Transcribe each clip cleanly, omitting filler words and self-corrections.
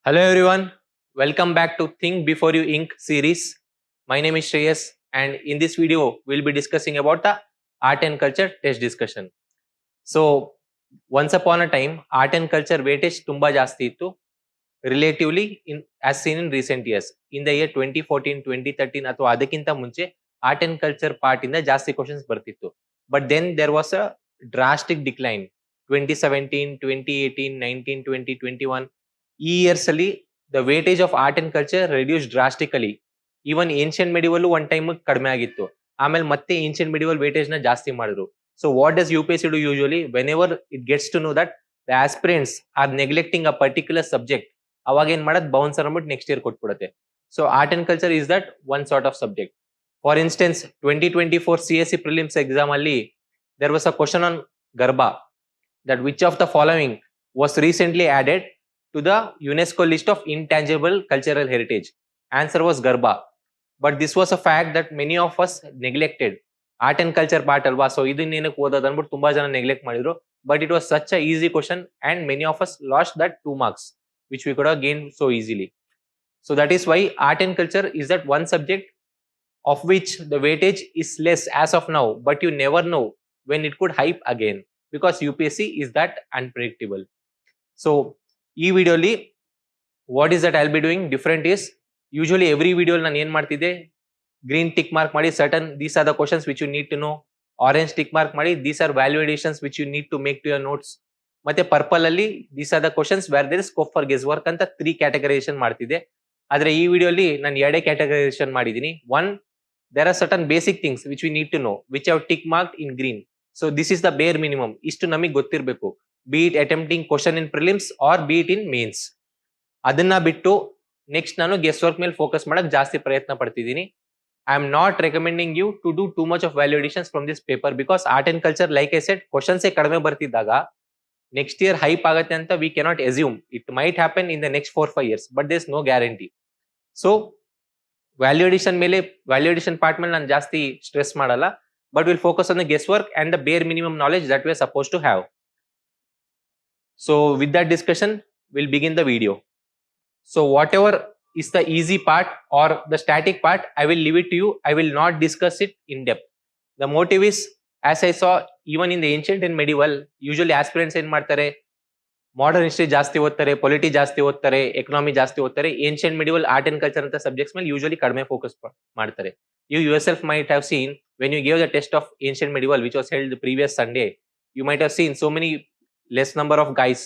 Hello everyone, welcome back to Think Before You Ink series. My name is Shreyas and in this video we'll be discussing about the art and culture test discussion. So once upon a time art and culture weightage tumba jasti ittu relatively as seen in recent years. In the year 2014, 2013 ಅಥವಾ ಅದಕ್ಕಿಂತ ಮುಂಚೆ art and culture part ಇಂದ ಜಾಸ್ತಿ questions ಬರ್ತಿತ್ತು. But then there was a drastic decline. 2017, 2018, 19, 20, 21 ಈ years ಅಲ್ಲಿ the weightage of art and culture reduce drastically. Even ancient medieval one time ಕಡಿಮೆ ಆಗಿತ್ತು, ಆಮೇಲೆ ಮತ್ತೆ ಏನ್ಷಿಯಂಟ್ ಮೆಡಿವಲ್ ವೇಟೇಜ್ ನ ಜಾಸ್ತಿ ಮಾಡಿದ್ರು. So what does UPSC do usually whenever it gets to know that the aspirants are neglecting a particular subject, ಅವಾಗ ಏನ್ ಮಾಡೋದು ಬೌನ್ಸರ್ ಅಂದ್ಬಿಟ್ಟು ನೆಕ್ಸ್ಟ್ ಇಯರ್ ಕೊಟ್ಬಿಡುತ್ತೆ. So art and culture is that one sort of subject. For instance 2024 CSE Prelims exam ಅಲ್ಲಿ there was a question on Garba, that which of the following was recently added to the UNESCO list of intangible cultural heritage. Answer was Garba. But this was a fact that many of us neglected. Art and culture part alva, so idin enak odadu anbut tumba jana neglect madidru. But it was such a easy question and many of us lost that 2 marks which we could have gained so easily. So that is why art and culture is that one subject of which the weightage is less as of now, but you never know when it could hype again because UPSC is that unpredictable. So ಈ ವಿಡಿಯೋಲಿ what is that I will be doing different is, usually every video ನಾನು ಏನ್ ಮಾಡ್ತಿದ್ದೆ, green tick mark ಮಾಡಿ certain these are the questions which you need to know, orange tick mark ಮಾಡಿ these are value additions which you need to make to your notes, ಮತ್ತೆ purple ಅಲ್ಲಿ these are the questions where there is scope for guess work ಅಂತ 3 categorisation ಮಾಡ್ತಿದ್ದೆ. ಆದ್ರೆ ಈ ವಿಡಿಯೋಲಿ ನಾನು 2 categorisation ಮಾಡಿದೀನಿ. One, there are certain basic things which we need to know which have tick marked in green. So this is the bare minimum, ಇಷ್ಟು ನಮಗೆ ಗೊತ್ತಿರಬೇಕು. be it attempting question in prelims or be it in mains. ಅದನ್ನ ಬಿಟ್ಟು next ನಾನು guess work ಮೇಲೆ focus ಮಾಡಕ್ ಜಾಸ್ತಿ ಪ್ರಯತ್ನ ಪಡ್ತಿದ್ದೀನಿ. I am not recommending you to do too much of value additions from this paper because art and culture like I said ಕ್ವಶನ್ಸೇ ಕಡಿಮೆ ಬರ್ತಿದ್ದಾಗ ನೆಕ್ಸ್ಟ್ ಇಯರ್ ಹೈಪ್ ಆಗುತ್ತೆ ಅಂತ we cannot assume. It might happen in the next 4-5 years but there is no guarantee. So value addition ಮೇಲೆ, value addition part ಮೇಲೆ ನಾನು ಜಾಸ್ತಿ stress ಮಾಡಲ್ಲ, but will focus on the guess work and the bare minimum knowledge that we are suppose to have. So with that discussion, we'll begin the video. So whatever is the easy part or the static part, I will leave it to you. I will not discuss it in depth. The motive is, as I saw even in the ancient and medieval, usually aspirants ಏನ್ ಮಾಡ್ತಾರೆ, modern history ಜಾಸ್ತಿ ಓದ್ತಾರೆ, polity ಜಾಸ್ತಿ ಓದ್ತಾರೆ, economy ಜಾಸ್ತಿ ಓದ್ತಾರೆ, ancient medieval art and culture ಅಂತ subjects ಮೇಲೆ ಯೂಶುವಲಿ ಕಡಿಮೆ ಫೋಕಸ್ ಮಾಡ್ತಾರೆ. You yourself might have seen when you gave the test of ancient medieval which was held the previous Sunday, you might have seen so many less number of guys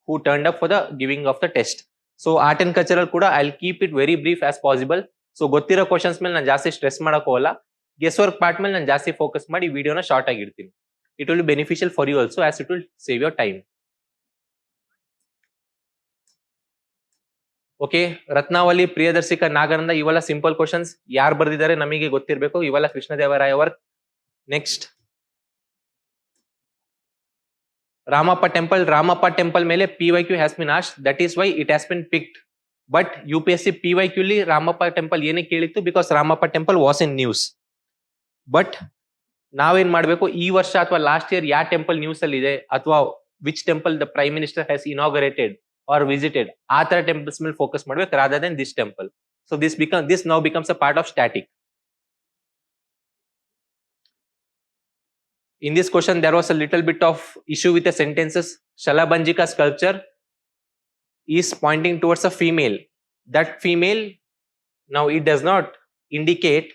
who turned up for the giving of the test. So art and cultural kuda I'll keep it very brief as possible. So gottiro questions mele ನಾನು ಜಾಸ್ತಿ stress ಮಾಡಕ್ ಹೋಗಲ್ಲ, guess work part ಮೇಲೆ ನಾನು ಜಾಸ್ತಿ focus ಮಾಡಿ ವಿಡಿಯೋನ short ಆಗಿರ್ತೀನಿ. It will be beneficial for you also as it will save your time. Okay, Ratnavali, Priyadarshika, Nagananda ಇವೆಲ್ಲ ಸಿಂಪಲ್ ಕ್ವಶನ್ಸ್. ಯಾರು ಬರ್ದಿದ್ದಾರೆ ನಮಗೆ ಗೊತ್ತಿರಬೇಕು, ಇವೆಲ್ಲ Krishnadevaraya work. Next Ramappa temple ಮೇಲೆ PYQ has been asked, that is why it has been picked. But UPSC PYQ li Ramappa temple ಏನಕ್ಕೆ ಕೇಳಿತ್ತು, because Ramappa temple was in news. But ನಾವೇನ್ ಮಾಡಬೇಕು, ಈ ವರ್ಷ ಅಥವಾ ಲಾಸ್ಟ್ ಇಯರ್ ಯಾವ ಟೆಂಪಲ್ ನ್ಯೂಸ್ ಅಲ್ಲಿ ಇದೆ ಅಥವಾ which temple the prime minister has inaugurated or visited, ಆ ತರ ಟೆಂಪಲ್ಸ್ ಮೇಲೆ ಫೋಕಸ್ ಮಾಡ್ಬೇಕು rather then this temple. So this now becomes a part of static. In this question, there was a little bit of issue with the sentences. Shalabanjika sculpture is pointing towards a female. That female, now it does not indicate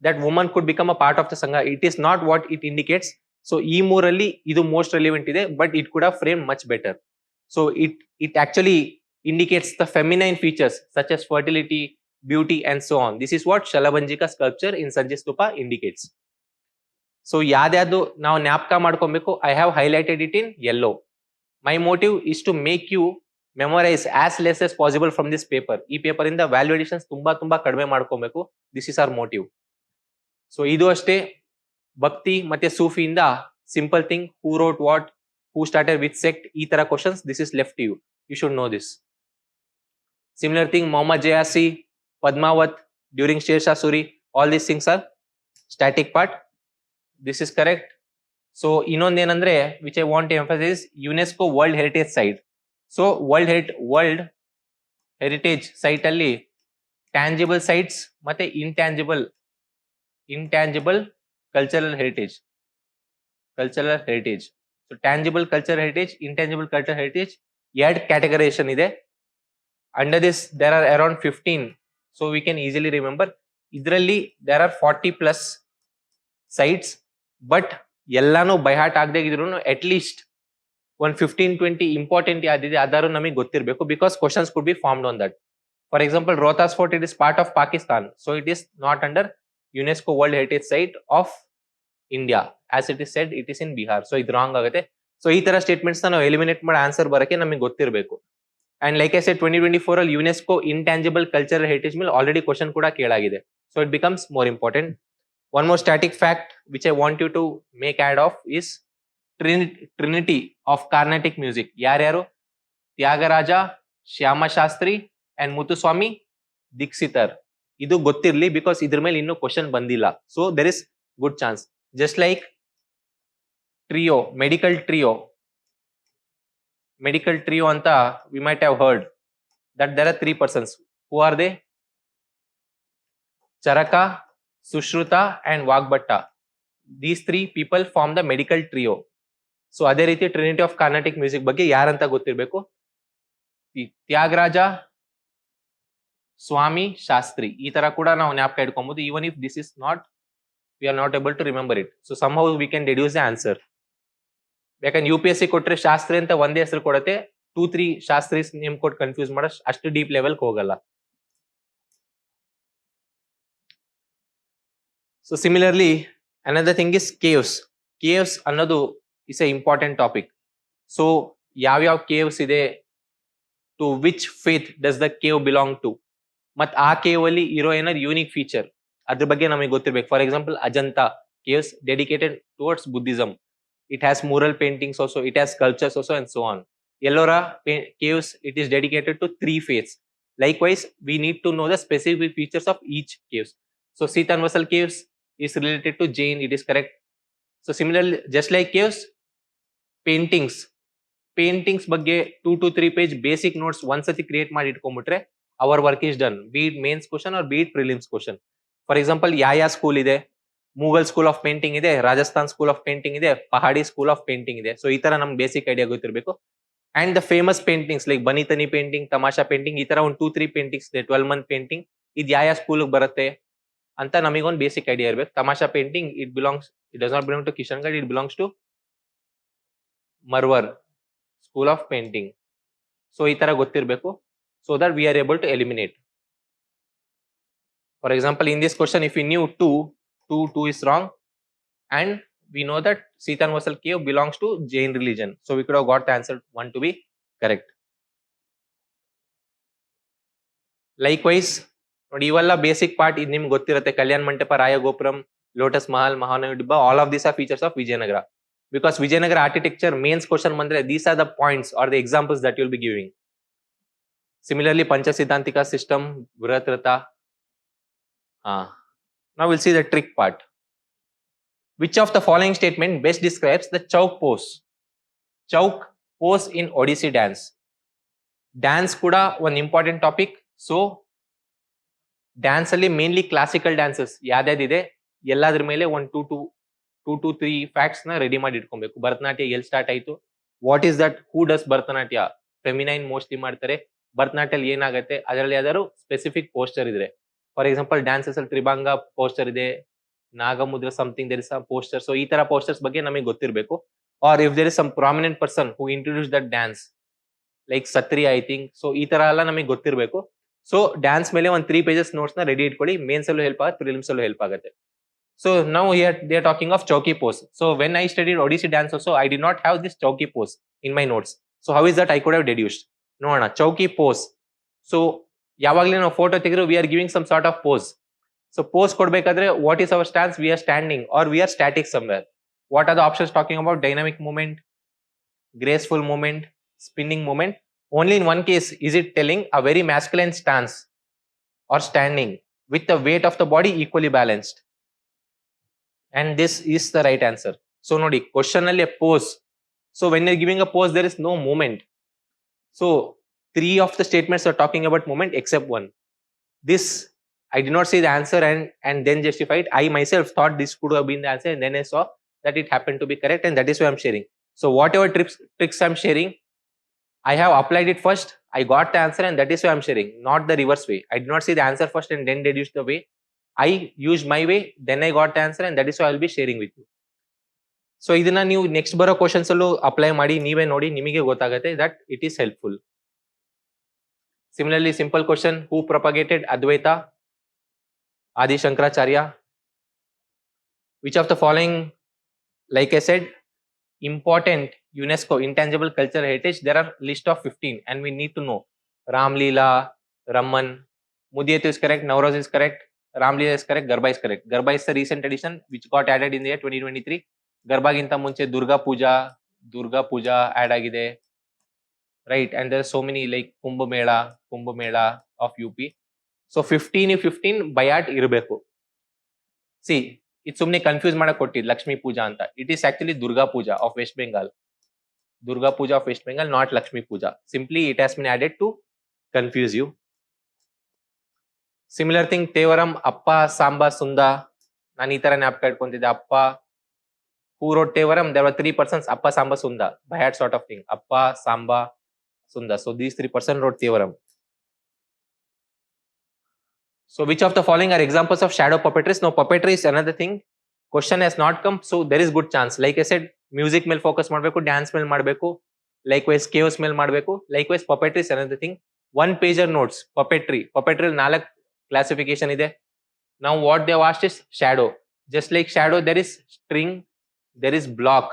that woman could become a part of the Sangha. It is not what it indicates. So, ee morally, idu most relevant ide, but it could have framed much better. So, it actually indicates the feminine features such as fertility, beauty and so on. This is what Shalabanjika sculpture in Sanjay Stupa indicates. So ಯಾವ್ದು ನಾವು ಜ್ಞಾಪಕ ಮಾಡ್ಕೊಬೇಕು, I have highlighted it in yellow. My motive is to make you memorize as less as possible from this paper. ಈ paper ಇಂದ value additions ತುಂಬಾ ಕಡಿಮೆ ಮಾಡ್ಕೊಬೇಕು. This is our motive. So ಇದು ಅಷ್ಟೇ. ಭಕ್ತಿ ಮತ್ತೆ ಸೂಫಿಯಿಂದ simple thing, who wrote what, who started with sect, ಈ ತರ questions, this is left you. You should know this. Similar thing, Mohammed ಜಯಾಸಿ, Padmavat during Sher Shah Suri, all these things are static part. This is correct. So ಇನ್ನೊಂದು ಏನಂದ್ರೆ which I want to emphasize is UNESCO World Heritage Site. So World heritage site ಅಲ್ಲಿ tangible sites ಮತ್ತೆ intangible cultural heritage. So tangible cultural heritage, intangible cultural heritage ಎರಡು categorisation ಇದೆ. Under this there are around 15, so we can easily remember. ಇದರಲ್ಲಿ there are 40+ sites, but ಎಲ್ಲಾನು by heart ಆಗದೆ ಇದ್ರು at least ಒಂದು 15-20 important ಯಾವ್ದಿದೆ ಅದಾರು ನಮಗೆ ಗೊತ್ತಿರಬೇಕು, because questions could be formed on that. For example, Rohtas fort, it is part of Pakistan, so it is not under UNESCO world heritage site of India, as it is said it is in Bihar. So ಇದು wrong ಆಗುತ್ತೆ. So ಈ ತರ statements ನಾವು eliminate ಮಾಡಿ answer ಬರಕ್ಕೆ ನಮಗೆ ಗೊತ್ತಿರಬೇಕು. And like I said 2024 ಅಲ್ಲಿ ಯುನೆಸ್ಕೋ ಇಂಟ್ಯಾಂಜಿಬಲ್ ಕಲ್ಚರಲ್ ಹೆರಿಟೇಜ್ ಮೇಲೆ ಆಲ್ರೆಡಿ ಕ್ವಶನ್ ಕೂಡ ಕೇಳಾಗಿದೆ. So it becomes more important. One more static fact which I want you to make add of is Trinity of Carnatic music. Yaru? Tyagaraja, Shyama Shastri and Muthuswami Dikshitar. Idu gottirli because idr mele innu question bandilla. So there is good chance. Just like trio, medical trio anta we might have heard that there are 3 persons. Who are they? Charaka, Sushruta and Vagbhatta. These 3 people form the medical trio. So ಅದೇ ರೀತಿ Trinity of Carnatic music ಬಗ್ಗೆ ಯಾರಂತ ಗೊತ್ತಿರಬೇಕು. ತ್ಯಾಗರಾಜ, ಸ್ವಾಮಿ, ಶಾಸ್ತ್ರಿ, ಈ ತರ ಕೂಡ ನಾವು ಜ್ಞಾಪಕ ಇಟ್ಕೊಬಹುದು. Even if this is not, we are not able to remember it. So somehow we can deduce the answer. ಯಾಕಂದ್ರೆ UPSC ಕೊಟ್ರೆ ಶಾಸ್ತ್ರಿ ಅಂತ ಒಂದೇ ಹೆಸರು ಕೊಡುತ್ತೆ, 2-3 ಶಾಸ್ತ್ರೀಸ್ ನೇಮ್ ಕೊಟ್ಟು ಕನ್ಫ್ಯೂಸ್ ಮಾಡೋ ಅಷ್ಟು ಡೀಪ್ ಲೆವೆಲ್ ಹೋಗಲ್ಲ. So similarly, another thing is caves. Caves ಅನ್ನೋದು is a important topic. So ಯಾವ caves ಇದೆ, to which faith does the cave belong to, ಮತ್ ಆ ಕೇವ್ ಅಲ್ಲಿ ಇರೋ ಏನಾದ್ರು ಯೂನಿಕ್ ಫೀಚರ್ ಅದ್ರ ಬಗ್ಗೆ ನಮಗೆ ಗೊತ್ತಿರ್ಬೇಕು. For example, Ajanta caves dedicated towards Buddhism. It has mural paintings also, it has sculptures also and so on. Ellora caves, it is dedicated to 3 faiths. Likewise, we need to know the specific features of each caves. So Sitanvasal caves is related to Jain, it is correct. So similarly, just like caves, paintings ಬಗ್ಗೆ 2 to 3 page basic notes ಒಂದ್ಸತಿ create ಮಾಡಿ ಇಟ್ಕೊಂಡ್ಬಿಟ್ರೆ our work is done, be it mains question or be it prelims question. For example, ಯಾವ school ಇದೆ, Mughal school of painting ಇದೆ, Rajasthan school of painting ಇದೆ, Pahari school of painting ಇದೆ. So ಈ ತರ ನಮ್ಗೆ ಬೇಸಿಕ್ ಐಡಿಯಾ ಗೊತ್ತಿರಬೇಕು. And the famous paintings like Bani Thani painting, Tamasha painting, ಈ ತರ ಒಂದು 2-3 ಪೇಂಟಿಂಗ್ಸ್ ಇದೆ, 12-month ಪೇಂಟಿಂಗ್, ಇದು ಯಾವ ಸ್ಕೂಲ್ ಬರುತ್ತೆ ಅಂತ ನಮಗೊಂದು ಬೇಸಿಕ್ ಐಡಿಯಾ ಇರಬೇಕು. Tamasha painting it does not belong to Kishangarh, it belongs to Marwar school of painting. So ಈ ತರ ಗೊತ್ತಿರಬೇಕು, so that we are able to eliminate. For example, in this question, if we knew 2 is wrong, and we know that Sitanvasal cave belongs to Jain religion, so we could have got the answer 1 to be correct. Likewise, ನೋಡಿ ಇವೆಲ್ಲ basic part ಇದು ನಿಮ್ಗೆ ಗೊತ್ತಿರುತ್ತೆ. Kalyana Mantapa, Rayagopuram, lotus Mahal, Mahanavami Dibba, all of these are features of Vijayanagara. Because Vijayanagara architecture mains question ಬಂದ್ರೆ these are the points or the examples that you will be giving. Similarly, Panchasiddhantika system, Vrihatrata. Now we'll see the trick part. Which of the following statement best describes the Chauk pose? Chauk pose in Odissi dance. Dance kuda one important topic. So dance ಅಲ್ಲಿ mainly classical dances ಯಾವ್ಯಾವ್ದಿದೆ ಎಲ್ಲಾದ್ರ ಮೇಲೆ ಒಂದು 2 to 3 facts ನ ready ಮಾಡಿ ಇಟ್ಕೊಬೇಕು. ಭರತನಾಟ್ಯ ಎಲ್ಲಿ start ಆಯ್ತು, what is that, who does Bharatanatyam, feminine mostly ಮಾಡ್ತಾರೆ, ಭರತನಾಟ್ಯಲ್ಲಿ ಏನಾಗುತ್ತೆ, ಅದರಲ್ಲಿ ಯಾವ್ದಾದ್ರು ಸ್ಪೆಸಿಫಿಕ್ ಪೋಸ್ಟರ್ ಇದ್ರೆ. ಫಾರ್ ಎಕ್ಸಾಂಪಲ್, ಡ್ಯಾನ್ಸಸ್ ಅಲ್ಲಿ ತ್ರಿಭಂಗ ಪೋಸ್ಟರ್ ಇದೆ, Nagamudra something there is some posture. So ಈ ತರ ಪೋಸ್ಟರ್ಸ್ ಬಗ್ಗೆ ನಮಗೆ ಗೊತ್ತಿರಬೇಕು. Or if there is some prominent person who introduce that dance like Sattriya I think, so ಈ ತರ ಎಲ್ಲ ನಮಗೆ ಗೊತ್ತಿರಬೇಕು. ಸೊ ಡ್ಯಾನ್ಸ್ ಮೇಲೆ ಒಂದು 3 pages ನೋಟ್ಸ್ ನ ರೆಡಿ ಇಟ್ಕೊಳ್ಳಿ, ಮೇನ್ಸ್ ಅಲ್ಲೂ ಹೆಲ್ಪ್ ಆಗುತ್ತೆ, ಪ್ರಿಲಿಮ್ಸ್ ಅಲ್ಲೂ ಹೆಲ್ಪ್ ಆಗುತ್ತೆ. So now here they are talking of chowki pose. So when I studied Odissi dance also, I did not have this chowki pose in my notes. So how is that I could have deduced? ನೋಡೋಣ, ಚೌಕಿ pose. So ಯಾವಾಗಲೇ ನಾವು photo ತೆಗೆದ್ರು we are giving some sort of pose. So pose ಕೊಡ್ಬೇಕಾದ್ರೆ what is our stance, we are standing or we are static somewhere. What are the options talking about? Dynamic movement, graceful movement, spinning movement. Only in one case is it telling a very masculine stance or standing with the weight of the body equally balanced. And this is the right answer. So nodi, question alli pose. So when you're giving a pose, there is no movement. So 3 of the statements are talking about movement except one. This I did not see the answer and then justify it. I myself thought this could have been the answer, and then I saw that it happened to be correct, and that is why I'm sharing. So whatever tricks I'm sharing, I have applied it first, I got the answer, and that is why I'm sharing, not the reverse way. I did not see the answer first and then deduce the way. I used my way, then I got the answer, and that is why I'll be sharing with you. So ಇದನ್ನ ನೀವು next ಬರೋ questions ಅಲ್ಲೂ apply ಮಾಡಿ ನೀವೇ ನೋಡಿ, ನಿಮಗೆ ಗೊತ್ತಾಗುತ್ತೆ that it is helpful. Similarly, simple question: who propagated Advaita? Adi Shankaracharya. Which of the following, like I said, important UNESCO intangible cultural heritage? There are list of 15 and we need to know. Ram Leela, Raman, Mudiyatu is correct, Navroz is correct, Ram Leela is correct, Garba is correct. Garba is the recent addition which got added in the year 2023. Garba ginta munche Durga Puja add agide, right? And there are so many like Kumbh Mela of UP. So 15 by heart irbeku. See, it's sumne confuse ಮಾಡಕ್ಕೆ ಕೊಟ್ಟಿದ್ದು ಲಕ್ಷ್ಮೀ ಪೂಜಾ ಅಂತ. It is actually Durga Puja of West Bengal. Durga Puja of West Bengal, not Lakshmi Puja. Simply it has been added to confuse you. Similar thing, Tevaram, Appa, Samba, Sunda. ನಾನು ಈ ತರ ಜ್ಞಾಪಕ ಇಟ್ಕೊಂತಿದ್ದೆ. ಅಪ್ಪ, who wrote Tevaram? There were 3 persons, Appa, Samba, Sunda. By heart sort of thing. Appa, Samba, Sunda. So these 3 persons wrote Tevaram. So which of the following are examples of shadow puppetry? Now puppetry is another thing. Question has not come, so there is good chance. Like I said, music ಮೇಲೆ focus ಮಾಡಬೇಕು, dance ಮೇಲೆ ಮಾಡಬೇಕು, likewise chaos ಮೇಲೆ ಮಾಡಬೇಕು, likewise puppetry is another thing. One pager notes puppetry 4 classification ಇದೆ. Now what they have asked is shadow. Just like shadow, there is string, there is block,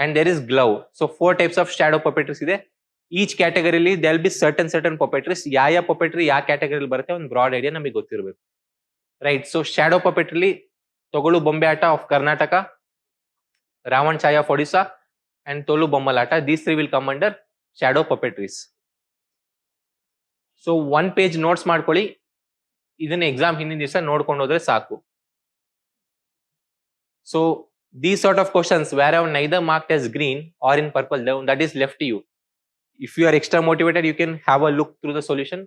and there is glove. So 4 types of shadow puppetries ಇದೆ. Each category there will be certain puppetries. ಯಾವ puppetry ಯಾವ category ಬರುತ್ತೆ ಒಂದು broad idea ನಮಗೆ ಗೊತ್ತಿರಬೇಕು, right? So shadow puppetry, Togolu Bombeata of Karnataka, Ravan Chaya of Odisha, and Tolu Bommalata. These 3 will come under shadow puppetries. So 1 page notes ಮಾಡ್ಕೊಳ್ಳಿ, ಇದನ್ನ exam ಹಿಂದಿನ ದಿವಸ ನೋಡ್ಕೊಂಡು ಹೋದ್ರೆ ಸಾಕು. So these sort of questions where I have neither marked as green or in purple, that is left to you. If you are extra motivated, you can have a look through the solution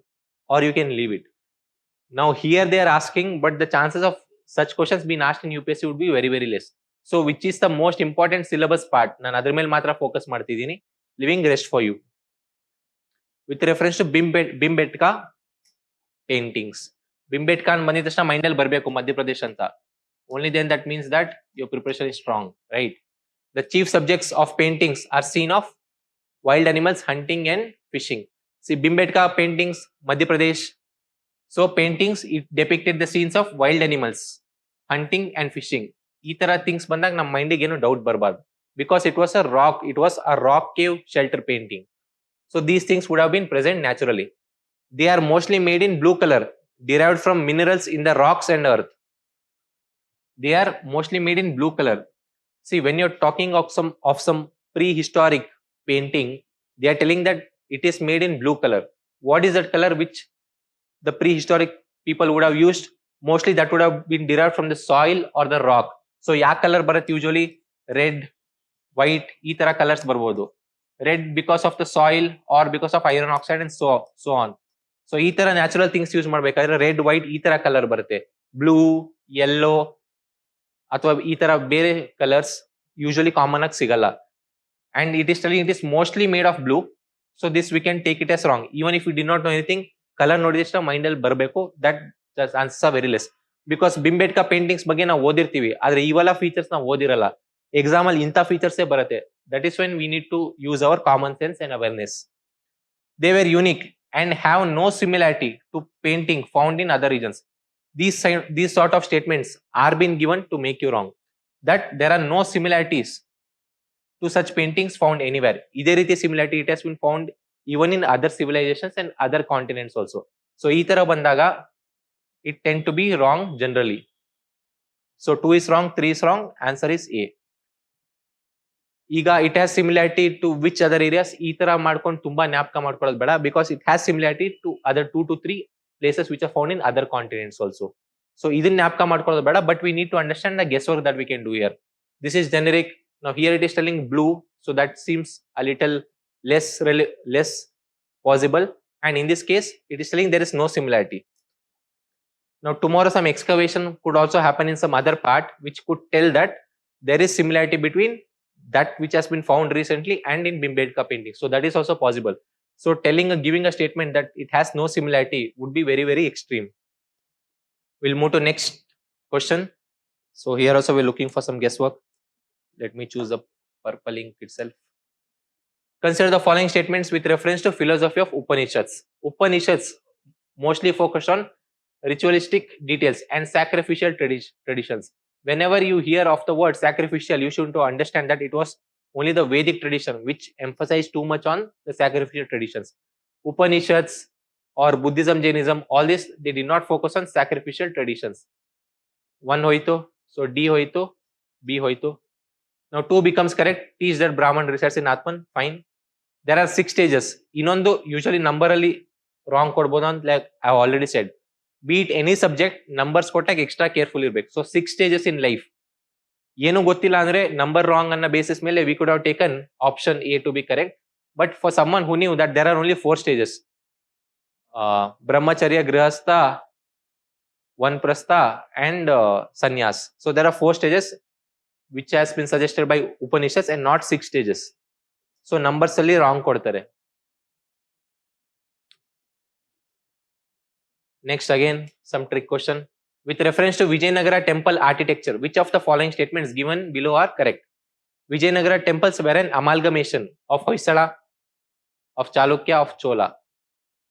or you can leave it. Now here they are asking, but the chances of such questions being asked in UPSC would be very, very less. So which is the most important syllabus part? ನಾನು ಅದ್ರ ಮೇಲೆ ಮಾತ್ರ focus ಮಾಡ್ತಿದ್ದೀನಿ, leaving rest for you. With reference to Bhimbetka paintings. Bhimbetka ಬಂದಿದ ತಕ್ಷಣ mind ಅಲ್ಲಿ ಬರಬೇಕು ಮಧ್ಯಪ್ರದೇಶ ಅಂತ. Only then that means that your preparation is strong, right? The chief subjects of paintings are scene of wild animals, hunting and fishing. See, Bhimbetka paintings, Madhya Pradesh. So paintings, it depicted the scenes of wild animals, hunting and fishing. ಈ ತರ things ಬಂದಾಗ ನಮ್ಮ ಮೈಂಡಿಗೆ ಏನು doubt ಬರಬಾರ್ದು, because it was a rock cave shelter painting. So these things would have been present naturally. They are mostly made in blue color, derived from minerals in the rocks and earth. They are mostly made in blue color. See, when you're talking of some prehistoric painting, they are telling that it is made in blue color. What is that color which the prehistoric people would have used? Mostly that would have been derived from the soil or the rock. So ಯಾವ color ಬರುತ್ತೆ usually? Red, white, ಈ ತರ colors ಬರ್ಬೋದು. Red because of the soil or because of iron oxide and so on. So ಈ ತರ natural things use ಮಾಡ್ಬೇಕಾದ್ರೆ red, white ಈ ತರ color ಬರುತ್ತೆ. Blue, yellow ಅಥವಾ ಈ ತರ ಬೇರೆ ಕಲರ್ಸ್ ಯೂಶುವಲಿ ಕಾಮನ್ ಆಗಿ ಸಿಗಲ್ಲ. And it is telling it is mostly made of blue. So this we can take it as wrong. Even if we did not know anything, color ನೋಡಿದಷ್ಟು mind ಅಲ್ಲಿ ಬರಬೇಕು. That answers are very less. Because Bhimbetka paintings ಬಗ್ಗೆ ನಾವು ಓದಿರ್ತೀವಿ, ಆದ್ರೆ ಇವೆಲ್ಲ features ನಾವು ಓದಿರಲ್ಲ. Exam ಅಲ್ಲಿ ಇಂಥ ಫೀಚರ್ಸ್ ಬರುತ್ತೆ. That is when we need to use our common sense and awareness. They were unique and have no similarity to painting found in other regions. These sort of statements are being given to make you wrong. That there are no similarities to such paintings found anywhere. ಇದೇ ರೀತಿ similarity it has been found even in other civilizations and other continents also. So ಈ ತರ ಬಂದಾಗ it tend to be wrong generally. So 2 is wrong, 3 is wrong, answer is A. ಈಗ it has similarity to which other areas? ಈ ತರ ಮಾಡ್ಕೊಂಡು ತುಂಬಾ ಜ್ಞಾಪಕ ಮಾಡ್ಕೊಳ್ಳೋದು ಬೇಡ, because it has similarity to other 2 to 3 places which are found in other continents also. So ಇದನ್ನ ಜ್ಞಾಪಕ ಮಾಡ್ಕೊಳ್ಳೋದು ಬೇಡ, but we need to understand the guesswork that we can do here. This is generic. Now here it is telling blue, so that seems a little less possible, and in this case it is telling there is no similarity. Now tomorrow some excavation could also happen in some other part which could tell that there is similarity between that which has been found recently and in Bhimbedka painting. So that is also possible. So giving a statement that it has no similarity would be very, very extreme. We'll move to next question. So here also we're looking for some guesswork. Let me choose the purple ink itself. Consider the following statements with reference to philosophy of Upanishads. Upanishads mostly focused on ritualistic details and sacrificial traditions. Whenever you hear of the word sacrificial, you should understand that it was only the Vedic tradition which emphasized too much on the sacrificial traditions. Upanishads or Buddhism, Jainism, all this, they did not focus on sacrificial traditions. 1 hoito, so D hoito, B hoito. Now 2 becomes correct. Teach that Brahman resides in Atman. Fine. There are 6 stages. Inondu usually numberally wrong kodbodu, like I have already said. Be it any subject, numbers kotak extra careful irbek. So 6 stages in life. Yenu gottilla andre number wrong anna basis mele we could have taken option A to be correct. But for someone who knew that there are only 4 stages, Brahmacharya, Grihastha, Vanprastha and Sannyas. So there are 4 stages which has been suggested by Upanishads and not 6 stages. So numbers alli wrong kodtare. Next again some trick question. With reference to Vijayanagara temple architecture, which of the following statements given below are correct? Vijayanagara temples were an amalgamation of Hoysala, of Chalukya, of Chola.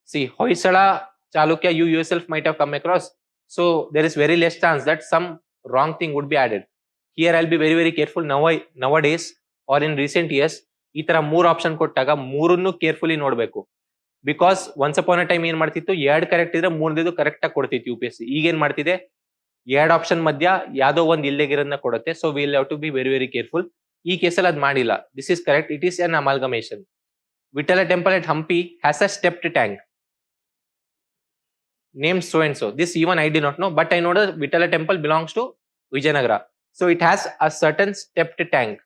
See, Hoysala, Chalukya, you yourself might have come across. So there is very less chance that some wrong thing would be added. Here I'll be very, very careful. Nowadays or in recent years, ಈ ತರ 3 option ಕೊಟ್ಟಾಗ ಮೂರನ್ನು carefully ನೋಡಬೇಕು. Because once upon a time ಏನ್ ಮಾಡ್ತಿತ್ತು, 2 correct ಇದ್ರೆ 3ನೇದು correct ಆಗಿ ಕೊಡ್ತಿತ್ತು UPSC. ಈಗೇನ್ ಮಾಡ್ತಿದೆ, 2 ಆಪ್ಷನ್ ಮಧ್ಯ ಯಾವ್ದೋ ಒಂದು ಇಲ್ಲೆಗಿರೋದನ್ನ ಕೊಡುತ್ತೆ. So will have to be very very careful. ಈ ಕೇಸಲ್ಲಿ ಅದು ಮಾಡಿಲ್ಲ. This is correct. It is an amalgamation. Vitala temple at Hampi has a stepped tank named so and so. This even I did not know, but I know the Vitala temple belongs to Vijayanagara. So it has a certain stepped tank.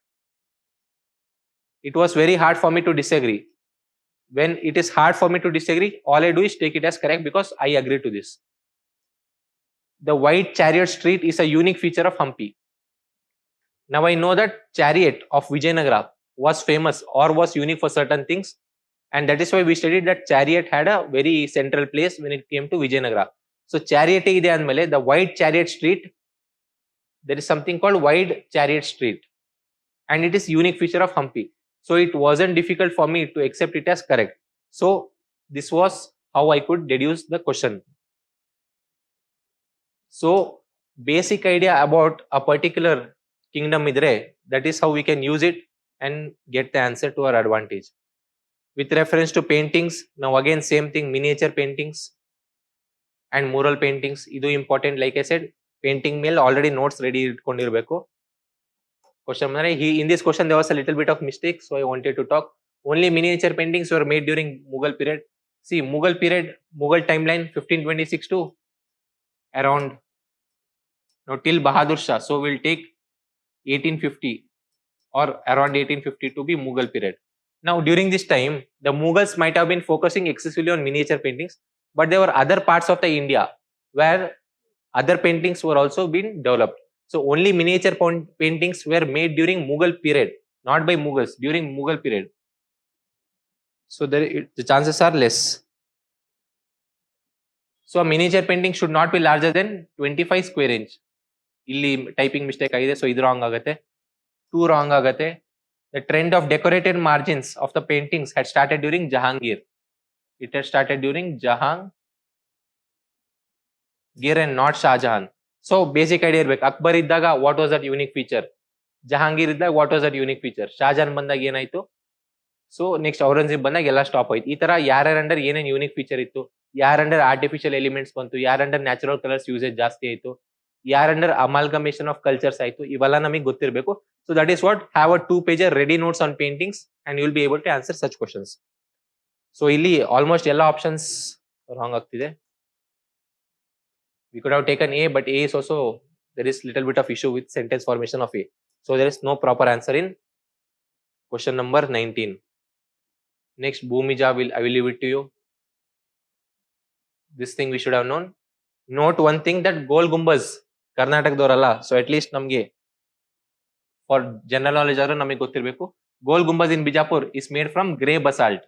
It was very hard for me to disagree. When it is hard for me to disagree, all I do is take it as correct because I agree to this. The white chariot street is a unique feature of Hampi. Now I know that chariot of Vijayanagara was famous or was unique for certain things, and that is why we studied that chariot had a very central place when it came to Vijayanagara. So chariot ide andmele the white chariot street, there is something called wide chariot street, and it is unique feature of Hampi. So it wasn't difficult for me to accept it as correct. So this was how I could deduce the question. So basic idea about a particular kingdom idre, that is how we can use it and get the answer to our advantage. With reference to paintings, now again same thing, miniature paintings and mural paintings, idu important. Like I said, painting ಮೇಲೆ already notes ready itkondirbeku. Question in this question there was a little bit of mistake, so I wanted to talk. Only miniature paintings were made during Mughal period. See, Mughal period, Mughal timeline 1526 to around now till Bahadur Shah. So we'll take 1850 or around 1850 to be Mughal period. Now during this time, the Mughals might have been focusing excessively on miniature paintings, but there were other parts of the India where other paintings were also being developed. So only miniature paintings were made during Mughal period, not by Mughals, during Mughal period. So the chances are less. So a miniature painting should not be larger than 25 square inch. Illi typing mistake agide, so idu wrong agate. 2 wrong agate. The trend of decorated margins of the paintings had started during Jahangir. It had started during Jahangir and not Shah Jahan. So basic idea irbeku. Akbar iddaga what was that unique feature? Jahangir iddaga what was that unique feature? Shah Jahan banದಾಗ ಏನಾಯ್ತು? So next Aurangzeb ಬಂದಾಗ ಎಲ್ಲ stop ಆಯ್ತು. ಈ ತರ ಯಾರ್ಯಾರ under ಏನೇನು unique feature ಇತ್ತು, ಯಾರ ಅಂಡರ್ ಆರ್ಟಿಫಿಷಿಯಲ್ ಎಲಿಮೆಂಟ್ಸ್ ಬಂತು, ಯಾರ ಅಂಡರ್ ನ್ಯಾಚುರಲ್ ಕಲರ್ಸ್ ಯೂಸೇಜ್ ಜಾಸ್ತಿ ಆಯ್ತು, ಯಾರ ಅಂಡರ್ ಅಮಾಲ್ಗಮೇಷನ್ ಆಫ್ ಕಲ್ಚರ್ಸ್ ಆಯ್ತು, ಇವೆಲ್ಲ ನಮಗೆ ಗೊತ್ತಿರಬೇಕು. So that is what, have a 2-pager ready notes on paintings and you will be able to answer such questions. So ಇಲ್ಲಿ ಆಲ್ಮೋಸ್ಟ್ ಎಲ್ಲ ಆಪ್ಷನ್ಸ್ ರಾಂಗ್ ಆಗ್ತಿದೆ. We could have taken A, but A is also, there is little bit of issue with sentence formation of A. So there is no proper answer in question number 19. Next, Bhumija, I will leave it to you. This thing we should have known. Note one thing, that Gol Gumbaz Karnataka so at least namge for general knowledge ಆದ್ರೂ ನಮಗೆ ಗೊತ್ತಿರಬೇಕು. Gol Gumbaz in Bijapur is made from grey basalt.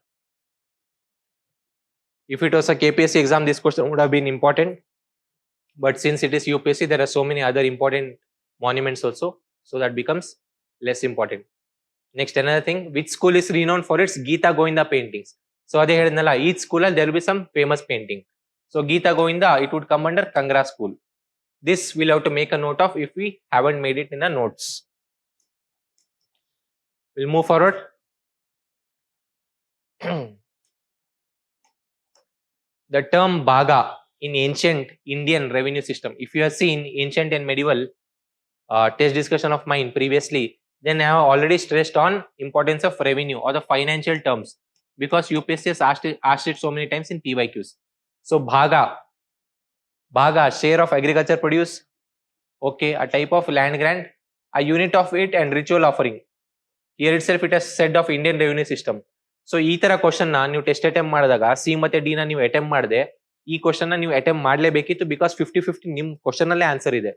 If it was a KPSC exam, this question would have been important, but since it is UPSC, there are so many other important monuments also, so that becomes less important. Next, another thing, which school is renowned for its Geeta Govinda paintings? So ade hednalla, each school there will be some famous painting. So Geeta Govinda, it would come under Kangra school. This we'll have to make a note of if we haven't made it in the notes. We'll move forward. The term Bhaga in ancient Indian revenue system, if you have seen ancient and medieval test discussion of mine previously, then I have already stressed on importance of revenue or the financial terms, because UPSC has asked it so many times in PYQs. So Bhaga, share of agriculture produce, okay, a type of land grant, a unit of it, and ritual offering. Here itself it has said of Indian revenue system. So ಈ ತರ question ನ ನೀವು test attempt ಮಾಡಿದಾಗ C ಮತ್ತೆ D ನ ನೀವು attempt ಮಾಡದೆ ಈ ಕ್ವಶನ್ ನ ನೀವು ಅಟೆಂಪ್ಟ್ ಮಾಡಲೇಬೇಕಿತ್ತು, ಬಿಕಾಸ್ 50-50 ನಿಮ್ ಕ್ವಶನ್ ಅಲ್ಲೇ ಆನ್ಸರ್ ಇದೆ,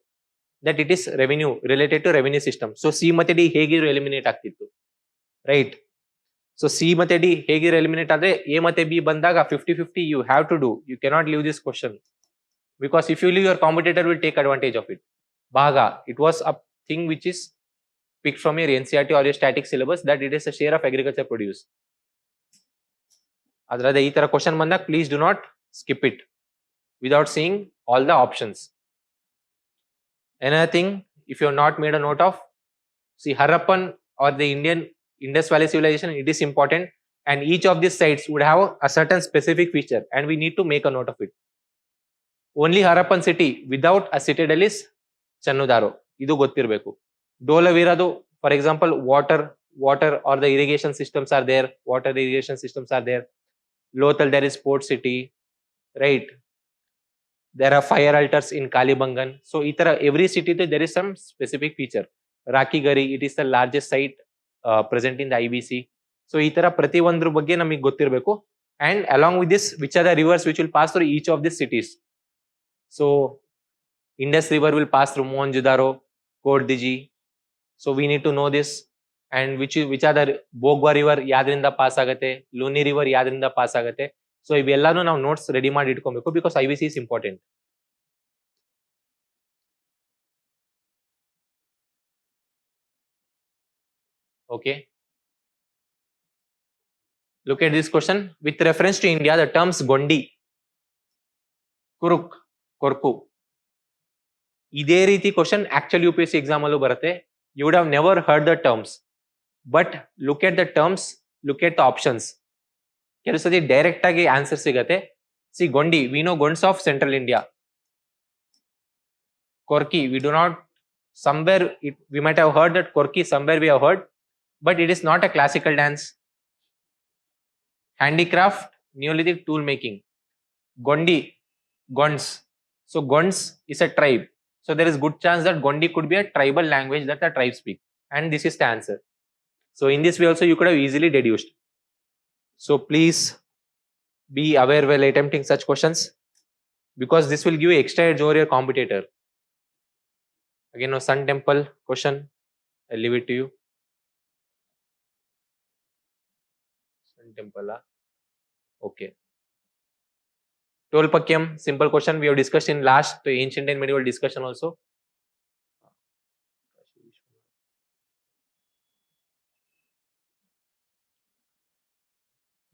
that it is revenue related to revenue system. So C ಮತ್ತೆ ಡಿ ಹೇಗಿದ್ರು ಎಲಿಮಿನೇಟ್ ಆಗ್ತಿತ್ತು, ರೈಟ್? ಸೊ ಸಿ ಮತ್ತೆ ಡಿ ಹೇಗಿದ್ರು ಎಲಿಮಿನೇಟ್ ಆದ್ರೆ ಎ ಮತ್ತೆ ಬಿ ಬಂದಾಗ 50-50 you have to do. You cannot leave this question, because if you leave, your competitor will take advantage of it. Bhaga, it was a thing which is picked from your NCERT or your static syllabus, that it is a share of agriculture produce. Adrade ee tara question bandak, please do not skip it without seeing all the options. Another thing, if you have not made a note of, see Harappan or the Indian Indus Valley civilization, it is important, and each of these sites would have a certain specific feature, and we need to make a note of it. Only Harappan city without a citadel is Channudaro. Idu ಗೊತ್ತಿರಬೇಕು. Dolaviradu, for example, water or the irrigation systems are there. Water irrigation systems are there. Lothal, there is port city, right? There are fire altars in Kalibangan. So itara every city there is some specific feature. Rakigari, it is the largest site present in the IBC. So itara ಪ್ರತಿ ಒಂದ್ರ ಬಗ್ಗೆ ನಮಗೆ ಗೊತ್ತಿರಬೇಕು. And along with this, which are the rivers which will pass through each of these cities? So Indus river will pass through Mohenjo-daro, Kodiji. So we need to know this. And which are the Bogwa river yadrinda pass agate, Luni river yadrinda pass agate. So ಇವೆಲ್ಲಾನು ನಾವು notes ready ಮಾಡಿ ಇಟ್ಕೊಬೇಕು, because IBC is important. Okay. Look at this question. With reference to India, the terms Gondi, Kuruk, Korku. ಇದೇ ರೀತಿ question actually UPSC exam ಅಲ್ಲೂ ಬರುತ್ತೆ. You would have never heard the terms, but look at the terms, look at the options. ಕೆಲವು ಸತಿ direct ಆಗಿ answer ಸಿಗತ್ತೆ. C Gondi, we know Gonds of central India. Korki, we do not, somewhere we might have heard that Korki, somewhere we have heard, but it is not a classical dance. Handicraft, Neolithic tool making. Gondi, Gonds. So Gonds is a tribe. So there is good chance that Gondi could be a tribal language that the tribe speak. And this is the answer. So in this way also you could have easily deduced. So please be aware while attempting such questions, because this will give you extra edge over your competitor. Again, no Sun Temple question. I'll leave it to you. Sun Temple. Okay. Tolpakyam, simple question we have discussed in last ancient and medieval discussion also.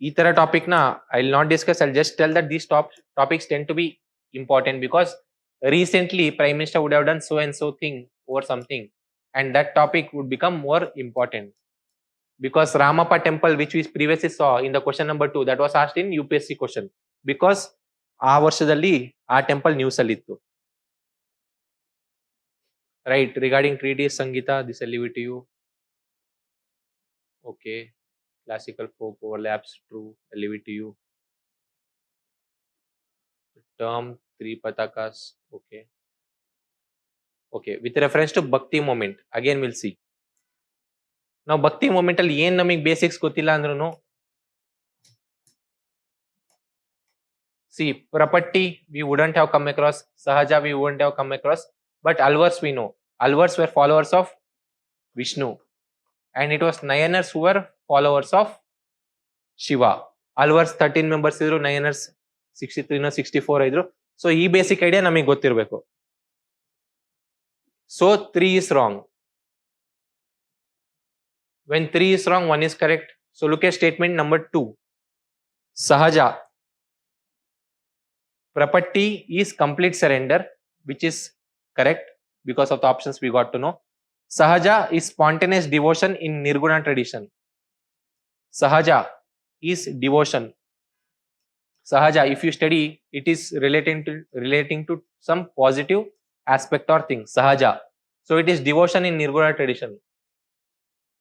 ಈ ತರ topic ನ I will not discuss. I just tell that these topics tend to be important, because recently Prime Minister would have done so and so thing or something, and that topic would become more important. Because Ramappa temple, which we previously saw in the question number 2, that was asked in UPSC question, because ಆ ವರ್ಷದಲ್ಲಿ ಆ temple news ಅಲ್ಲಿ ಇತ್ತು, right? Regarding treaties ಸಂಗೀತ, this I leave it to you. Okay. Classical folk overlaps, true, I leave it to you. Term 3 patakas, okay. Okay, with reference to Bhakti moment, again we'll see. Now Bhakti moment ಅಲ್ಲಿ ಏನ್ ನಮಗೆ basics ಗೊತ್ತಿಲ್ಲ ಅಂದ್ರೂ See, Prapatti we wouldn't have come across, Sahaja we wouldn't have come across, but Alvars we know. Alvars were followers of Vishnu, and it was Nayanars who were followers of Shiva. Alvars 13 members idru, Nayanars 63 no 64 idru. So ee basic idea namige ಗೊತ್ತಿರಬೇಕು. So 3 is wrong. When 3 is wrong, 1 is correct. So look at statement number 2. Sahaja. Prapatti is complete surrender, which is correct because of the options we got to know. Sahaja is spontaneous devotion in Nirguna tradition. Sahaja is devotion. Sahaja, if you study, it is relating to some positive aspect or thing. Sahaja. So it is devotion in Nirguna tradition.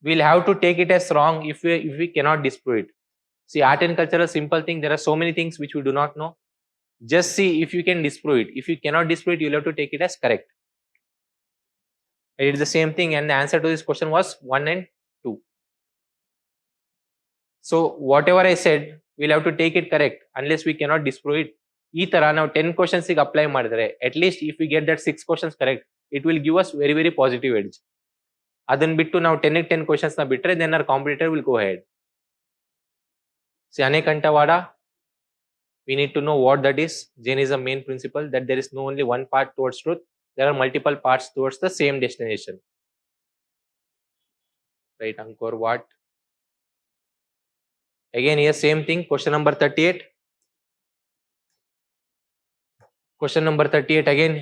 We'll have to take it as wrong if we cannot disprove it. See, art and culture is a simple thing. There are so many things which we do not know. Just see if you can disprove it. If you cannot disprove it, you'll have to take it as correct. It is the same thing, and the answer to this question was 1 and 2. So whatever I said, we'll have to take it correct unless we cannot disprove it. ಈ ತರ ನಾವು 10 questions ಗೆ apply ಮಾಡಿದ್ರೆ at least if we get that 6 questions correct, it will give us very very positive edge. ಅದನ್ನ ಬಿಟ್ಟು ನಾವು 10 ಗೆ 10 questions ನ ಬಿಟ್ರೆ then our competitor will go ahead. See, Anekantavada, we need to know what that is. Jainism main principle that there is no only one path towards truth, there are multiple paths towards the same destination. Right, Angkor Wat. Again here same thing, question number 38. Question number 38 again,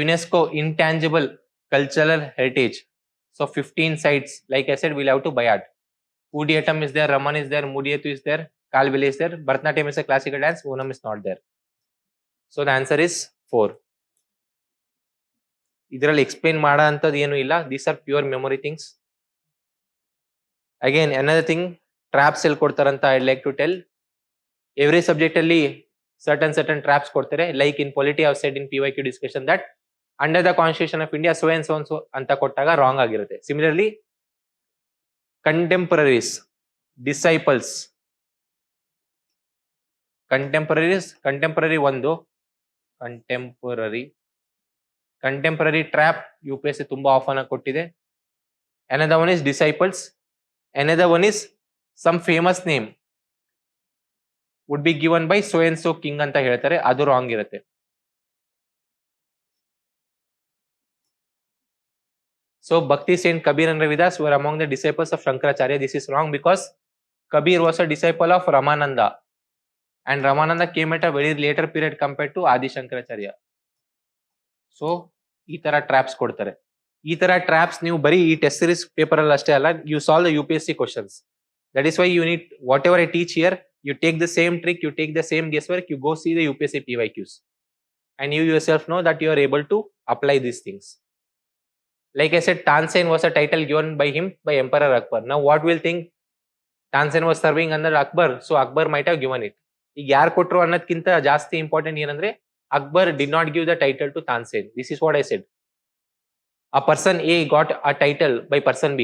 UNESCO intangible cultural heritage. So 15 sites, like I said, we'll have to by heart. Kudiyattam is there, Raman is there, Mudiyattu is there, Kalbeli is there, Bharatanatyam is a classical dance, Onam is not there. So the answer is 4. ಇದರಲ್ಲಿ explain ಮಾಡೋ ಅಂಥದ್ದು ಏನು ಇಲ್ಲ, these are pure memory things. Again another thing, traps ಎಲ್ಲಿ ಕೊಡ್ತಾರಂತ I like to tell. Every subject ಅಲ್ಲಿ certain traps ಕೊಡ್ತಾರೆ. Like in polity I said in PYQ discussion that under the constitution of India so and so ಅಂತ ಕೊಟ್ಟಾಗ wrong ಆಗಿರುತ್ತೆ. Similarly contemporaries, disciples, contemporary ಒಂದು, contemporary trap UPSC ತುಂಬಾ often ಆಗಿ ಕೊಟ್ಟಿದೆ. Another one is disciples. Another one is some famous name would be given by so and so king ಅಂತ ಹೇಳ್ತಾರೆ, ಅದು ರಾಂಗ್ ಇರುತ್ತೆ. So Bhakti Saint Kabir and Ravidas were among the disciples of Shankaracharya. This is wrong because Kabir was a disciple of Ramananda, and Ramananda came at a very later period compared to Adi Shankaracharya. So ಈ ತರ traps ಕೊಡ್ತಾರೆ. ಈ ತರ traps ನೀವು ಬರೀ ಈ test series paper ಅಲ್ಲಿ ಅಷ್ಟೇ ಅಲ್ಲ, you solve the UPSC questions. That is why you need whatever I teach here, you take the same trick, you take the same guesswork, you go see the UPSC PYQs, and you yourself know that you are able to apply these things. Like I said, Tansen was a title given by him by Emperor Akbar. Now what will think, Tansen was serving under Akbar, so Akbar might have given it. ಈಗ ಯಾರು ಕೊಟ್ಟರು ಅನ್ನೋದಕ್ಕಿಂತ ಜಾಸ್ತಿ important ಏನಂದ್ರೆ Akbar did not give the title to Tansen. This is what I said. A person A got a title by person B.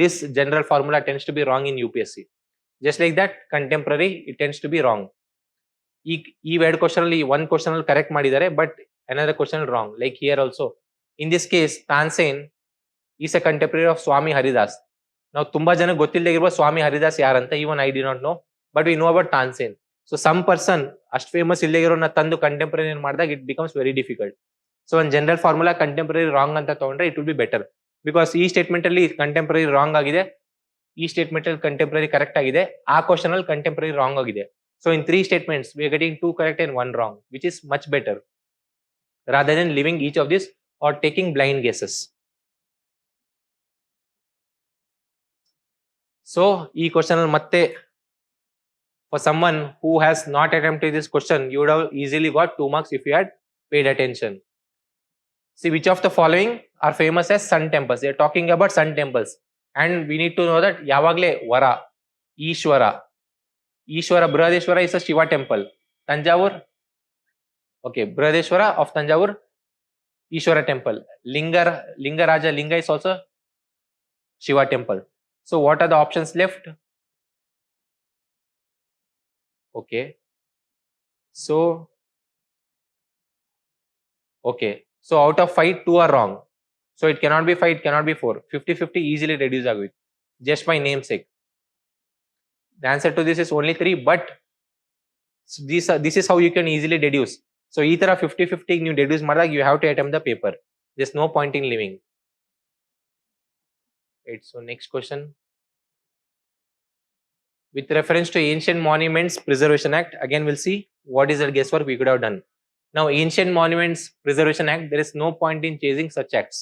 This general formula tends to be wrong in UPSC. Just like that, contemporary, it tends to be wrong. ಈ ಎರಡು question ಅಲ್ಲಿ one question ಅಲ್ಲಿ correct ಮಾಡಿದ್ದಾರೆ, but another question wrong. Like here also, in this case, Tansen is a contemporary of Swami Haridas. ನಾವು ತುಂಬಾ ಜನ ಗೊತ್ತಿಲ್ಲದೆ ಇರುವ ಸ್ವಾಮಿ ಹರಿದಾಸ್ ಯಾರಂತ, even I did not know, but we know about Tansen. So some person ಅಷ್ಟು famous ಇಲ್ಲದೆ ಇರೋನ ತಂದು contemporary ಮಾಡಿದಾಗ it becomes very difficult. So ಒಂದು ಜನರಲ್ ಫಾರ್ಮುಲಾ ಕಂಟೆಂಪರರಿ ರಾಂಗ್ ಅಂತ ತಗೊಂಡ್ರೆ it will be better, because ಈ ಸ್ಟೇಟ್ಮೆಂಟ್ ಅಲ್ಲಿ ಕಂಟೆಂಪರರಿ ರಾಂಗ್ ಆಗಿದೆ, ಈ ಸ್ಟೇಟ್ಮೆಂಟ್ ಅಲ್ಲಿ ಕಂಟೆಂಪರರಿ ಕರೆಕ್ಟ್ ಆಗಿದೆ, ಆ ಕ್ವಶನ್ ಅಲ್ಲಿ ಕಂಟೆಂಪರರಿ ರಾಂಗ್ ಆಗಿದೆ. So in 3 statements we are getting 2 correct and 1 wrong, which is much better rather than leaving each of this or taking blind guesses. So ಈ question ಅಲ್ಲಿ ಮತ್ತೆ for someone who has not attempted this question, you would have easily got 2 marks if you had paid attention. See, which of the following are famous as sun temples? They are talking about sun temples, and we need to know that yavagle Vara, Ishwara, Brihadeshwara is a Shiva temple. Tanjavur, okay, Brihadeshwara of Tanjavur, Ishwara temple. Lingaraja, Linga is also Shiva temple. So what are the options left? Okay, so Okay. So out of 5, 2 are wrong. So it cannot be 5, it cannot be 4. 50-50 easily reduce ಆಗುತ್ತೆ. Just by namesake. The answer to this is only 3, but this is how you can easily deduce. So ಈ ತರ 50-50 ನೀವು deduce ಮಾಡಿದಾಗ you have to attempt the paper. There's no point in leaving. Right. So next question. With reference to Ancient Monuments Preservation Act, again we'll see what is the guesswork we could have done. Now, Ancient Monuments Preservation Act, there is no point in chasing such acts.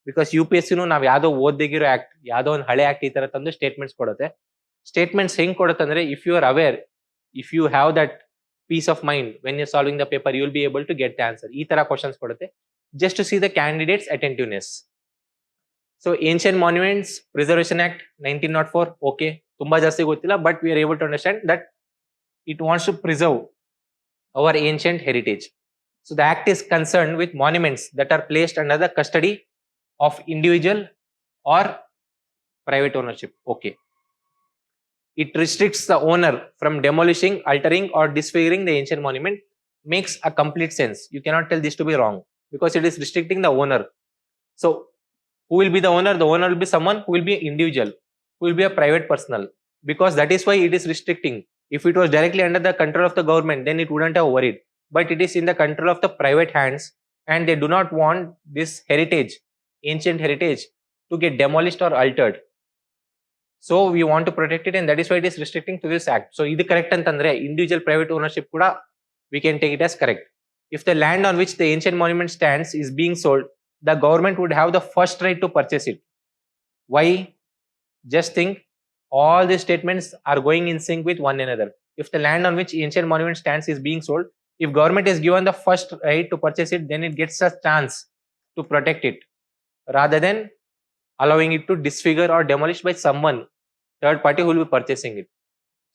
Because UPSC ನಾವು ಯಾವುದೋ ಓದಿಗಿರೋ act, ಯಾವುದೋ ಒಂದು ಹಳೆ act ಈ ತರ ತಂದು statements ಕೊಡುತ್ತೆ. Statements ಹೆಂಗ್ ಕೊಡುತ್ತೆ ಅಂದ್ರೆ, if you are aware, if you have that peace of mind when you solving the paper, you will be able to get the answer. ಈ ತರ ಕ್ವಶನ್ಸ್ ಕೊಡುತ್ತೆ, just to see the candidates attentiveness. So ancient monuments preservation act 1904, okay, ತುಂಬಾ ಜಾಸ್ತಿ ಗೊತ್ತಿಲ್ಲ, but we are able to understand that it wants to preserve our ancient heritage. So the act is concerned with monuments that are placed under the custody of individual or private ownership. Okay. It restricts the owner from demolishing, altering or disfiguring the ancient monument. Makes a complete sense. You cannot tell this to be wrong because it is restricting the owner. So who will be the owner? The owner will be someone who will be individual, who will be a private personal, because that is why it is restricting. If it was directly under the control of the government, then it wouldn't have worried. But it is in the control of the private hands, and they do not want this heritage, ancient heritage, to get demolished or altered. So we want to protect it, and that is why it is restricting to this act. So ಇದು correct ಅಂತಂದ್ರೆ individual private ownership ಕೂಡ we can take it as correct. If the land on which the ancient monument stands is being sold, the government would have the first right to purchase it. Why? Just think, all these statements are going in sync with one another. If the land on which ancient monument stands is being sold, if government is given the first right to purchase it, then it gets a chance to protect it rather than allowing it to disfigure or demolish by someone, third party, who will be purchasing it.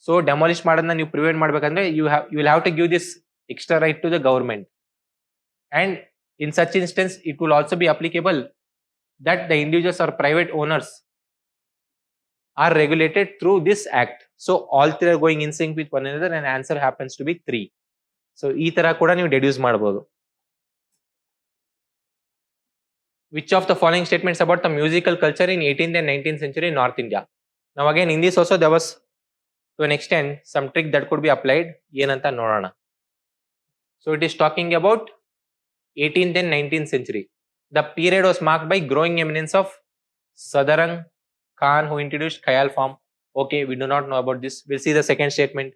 So demolish ಮಾಡೋದನ್ನ ನೀವು prevent ಮಾಡಬೇಕಂದ್ರೆ you will have to give this extra right to the government, and in such instance it will also be applicable that the individuals or private owners are regulated through this act. So all three are going in sync with one another, and answer happens to be 3. So ಈ ತರ ಕೂಡ ನೀವು deduce ಮಾಡಬಹುದು. Which of the following statements about the musical culture in 18th and 19th century in North India? Now again in this also there was to an extent some trick that could be applied. ಏನಂತ ನೋಡೋಣ. So it is talking about 18th and 19th century. The period was marked by growing eminence of Sadarang Khan, who introduced Khayal form. Okay, we do not know about this. We'll see the second statement.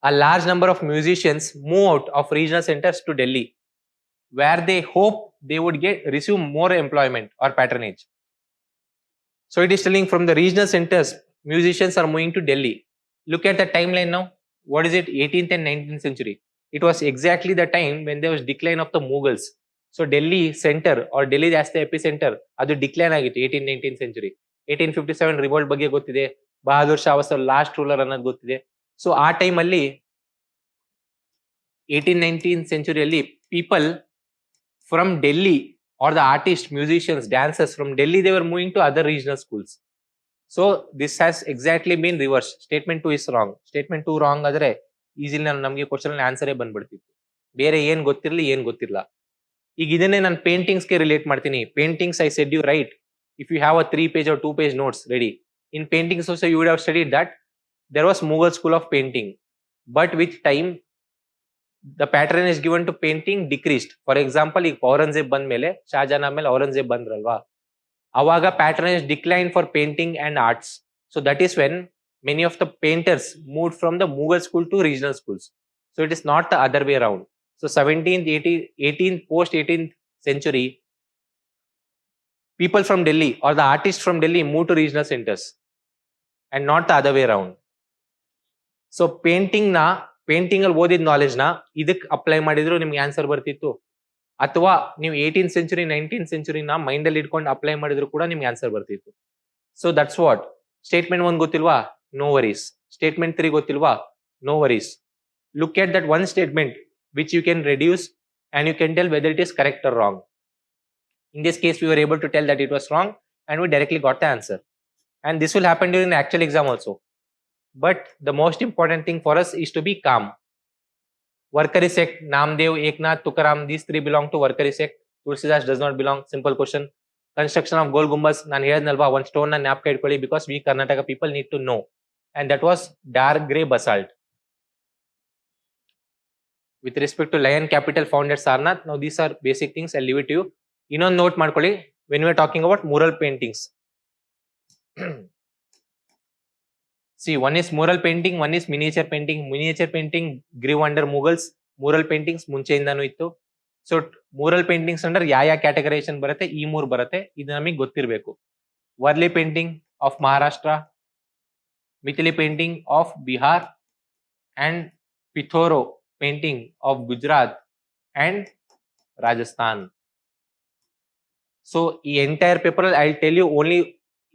A large number of musicians move out of regional centers to Delhi, where they hope they would receive more employment or patronage. So it is telling from the regional centers, musicians are moving to Delhi. Look at the timeline now. What is it? 18th and 19th century. It was exactly the time when there was decline of the Mughals. So Delhi center, or Delhi as the epicenter, ಅದು decline ಆಗಿತ್ತು 18th century. 1857 revolt ಬಗ್ಗೆ ಗೊತ್ತಿದೆ, Bahadur Shah was last ruler ಅನ್ನೋದು ಗೊತ್ತಿದೆ. So ಆ time ಅಲ್ಲಿ 18th centuryಯಲ್ಲಿ people from Delhi, or the artists, musicians, dancers from Delhi, they were moving to other regional schools. So this has exactly been reversed. Statement 2 is wrong. Statement 2 wrong ಆದ್ರೆ easily ನಮಗೆ question ಅಲ್ಲಿ ಆನ್ಸರೇ ಬಂದ್ಬಿಡ್ತಿತ್ತು, ಬೇರೆ ಏನ್ ಗೊತ್ತಿರಲಿ ಏನ್ ಗೊತ್ತಿಲ್ಲ. ಈಗ ಇದನ್ನೇ ನಾನು ಪೇಂಟಿಂಗ್ಸ್ಗೆ ರಿಲೇಟ್ ಮಾಡ್ತೀನಿ. Paintings, I said you right, if you have a 3-page or 2-page notes ready, in paintings also you would have studied that there was Mughal school of painting, but with time the patronage given to painting decreased. For example, ಈಗ ಔರಂಗಜೇಬ್ ಬಂದ ಮೇಲೆ, ಶಾಜಹಾನ್ ಆದ್ಮೇಲೆ ಔರಂಗಜೇಬ್ ಬಂದ್ರಲ್ವಾ, ಅವಾಗ patronage declined for painting and arts. So that is when many of the painters moved from the Mughal school to regional schools. So it is not the other way around. So 17th, 18th, post 18th century, people from Delhi or the artists from Delhi moved to regional centers and not the other way around. So painting ಅಲ್ಲಿ ಓದಿದ knowledge ನ ಇದಕ್ಕೆ apply ಮಾಡಿದ್ರು ನಿಮ್ಗೆ answer ಬರ್ತಿತ್ತು, ಅಥವಾ ನೀವು 18th century 19th century ನ ಮೈಂಡ್ ಅಲ್ಲಿ ಇಟ್ಕೊಂಡು ಅಪ್ಲೈ ಮಾಡಿದ್ರು ಕೂಡ ನಿಮ್ಗೆ ಆನ್ಸರ್ ಬರ್ತಿತ್ತು. So that's what. ಸ್ಟೇಟ್ಮೆಂಟ್ 1 ಗೊತ್ತಿಲ್ವಾ? No worries. ಸ್ಟೇಟ್ಮೆಂಟ್ 3 ಗೊತ್ತಿಲ್ವಾ? No worries. Look at that one statement which you can reduce and you can tell whether it is correct or wrong. In this case, we were able to tell that it was wrong and we directly got the answer. And this will happen during the actual exam also. But the most important thing for us is to be calm. Warkari sect, Namdev, Eknath, Tukaram, these three belong to Warkari sect. Tulsidas does not belong. Simple question. Construction of Gol Gumbaz, ನಾನು ಹೇಳಿದ್ನಲ್ವಾ, one stone ನ ಜ್ಞಾಪಕ ಇಟ್ಕೊಳ್ಳಿ, because we Karnataka people need to know. And that was dark grey basalt. With respect to Lion Capital found at Sarnath, now these are basic things. I'll leave it to you. ಇನ್ನೊಂದು note ಮಾಡ್ಕೊಳ್ಳಿ, when we are talking about mural paintings. See, one is mural painting, one is miniature painting. Miniature painting grew under Mughals. Mural paintings ಮುಂಚೆಯಿಂದನೂ ಇತ್ತು. So mural paintings under ಯಾವ categorization ಬರುತ್ತೆ, ಈ ಮೂರು ಬರುತ್ತೆ. ಇದು ನಮಗೆ ಗೊತ್ತಿರಬೇಕು. Warli painting of Maharashtra, Mithila painting of Bihar, and Pithoro painting of Gujarat and Rajasthan. So the entire paper I'll tell you only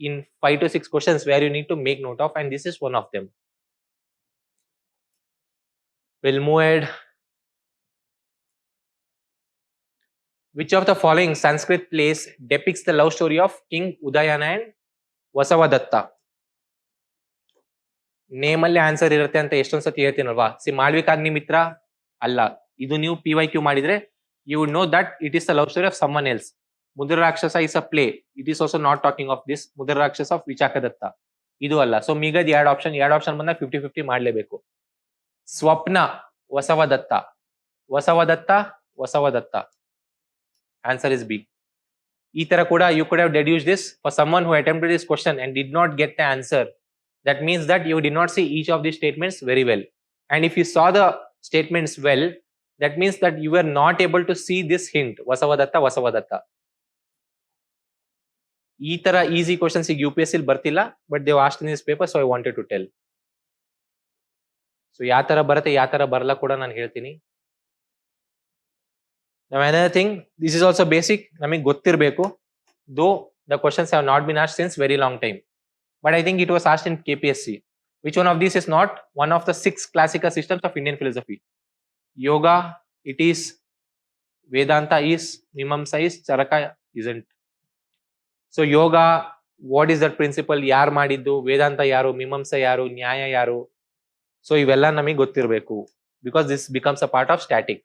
in 5 to 6 questions where you need to make note of, and this is one of them. We'll move ahead. Which of the following Sanskrit plays depicts the love story of King Udayana and Vasavadatta? Name ಅಲ್ಲಿ answer ಇರುತ್ತೆ ಅಂತ ಎಷ್ಟೊಂದ್ ಸತಿ ಹೇಳ್ತೀನಲ್ವಾ. C ಮಾಳ್ವಿಕಾಗ್ನಿ ಮಿತ್ರ ಅಲ್ಲ, ಇದು ನೀವು PYQ ಮಾಡಿದ್ರೆ you would know that it is the love story of someone else. Mudra Rakshasa is a play. It is also not talking of this. Mudra Rakshasa of Vichakadatta. ಇದು ಅಲ್ಲ. ಸೊ ಮಿಗದ್ ಎರಡು option ಬಂದಾಗ 50-50 ಮಾಡ್ಲೇಬೇಕು. Swapna Vasavadatta, Vasavadatta. Answer is B. ಈ ತರ ಕೂಡ you could have deduced this for someone who attempted this question and did not get the answer. That means that you did not see each of these statements very well. And if you saw the statements well, that means that you were not able to see this hint. Vasavadatta. ಈ ತರ easy questions ಈಗ UPSC ಬರ್ತಿಲ್ಲ, but they asked in this paper, so I wanted to tell. So ಯಾವ ತರ ಬರುತ್ತೆ, ಯಾವ ತರ ಬರಲ್ಲ ಕೂಡ ನಾನು ಹೇಳ್ತೀನಿ. Now another thing, this is also basic, ನಮಗೆ ಗೊತ್ತಿರಬೇಕು. Though the questions have not been asked since very long time. But I think it was asked in KPSC. Which one of these is not one of the 6 classical systems of Indian philosophy? Yoga, it is. Vedanta is. Mimamsa is. Charaka isn't. So yoga, what is that principle? Yaar madiddu? Vedanta yaru? Mimamsa yaru? Nyaya yaru? So ivella namige gottirbeku, because this becomes a part of static.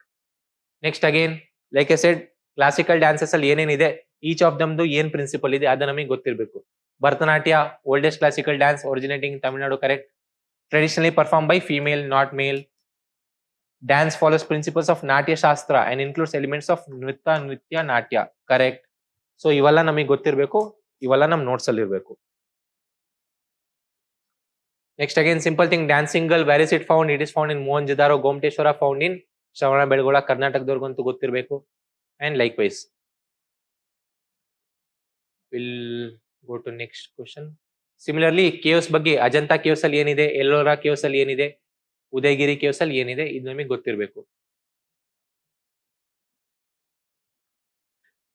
Next again, like I said, classical dances ಅಲ್ಲಿ ಏನೇನಿದೆ, each of them ದು ಏನ್ principal ಇದೆ ಅದು ನಮಗೆ ಗೊತ್ತಿರಬೇಕು. Bharatanatyam, oldest classical dance originating in Tamil Nadu, correct. Traditionally performed by female, not male. Dance follows principles of Natya Shastra and includes elements of Nritya Natya, correct. So ಇವೆಲ್ಲ ನಮಗೆ ಗೊತ್ತಿರಬೇಕು, ಇವೆಲ್ಲ ನಮ್ಮ ನೋಟ್ಸ್ ಅಲ್ಲಿ ಇರಬೇಕು. Next again, simple thing, dancing girl, where is it found? It is found in Mohenjo-daro. Gomateshwara found in Shravana-Belgola, Karnataka ಗೊತ್ತಿರಬೇಕು. And likewise, we'll go to next question. Similarly, caves ಬಗ್ಗೆ Ajanta caves ಅಲ್ಲಿ ಏನಿದೆ, Ellora caves ಅಲ್ಲಿ ಏನಿದೆ, Udayagiri caves ಅಲ್ಲಿ ಏನಿದೆ, ಇದು ನಮಗೆ ಗೊತ್ತಿರಬೇಕು.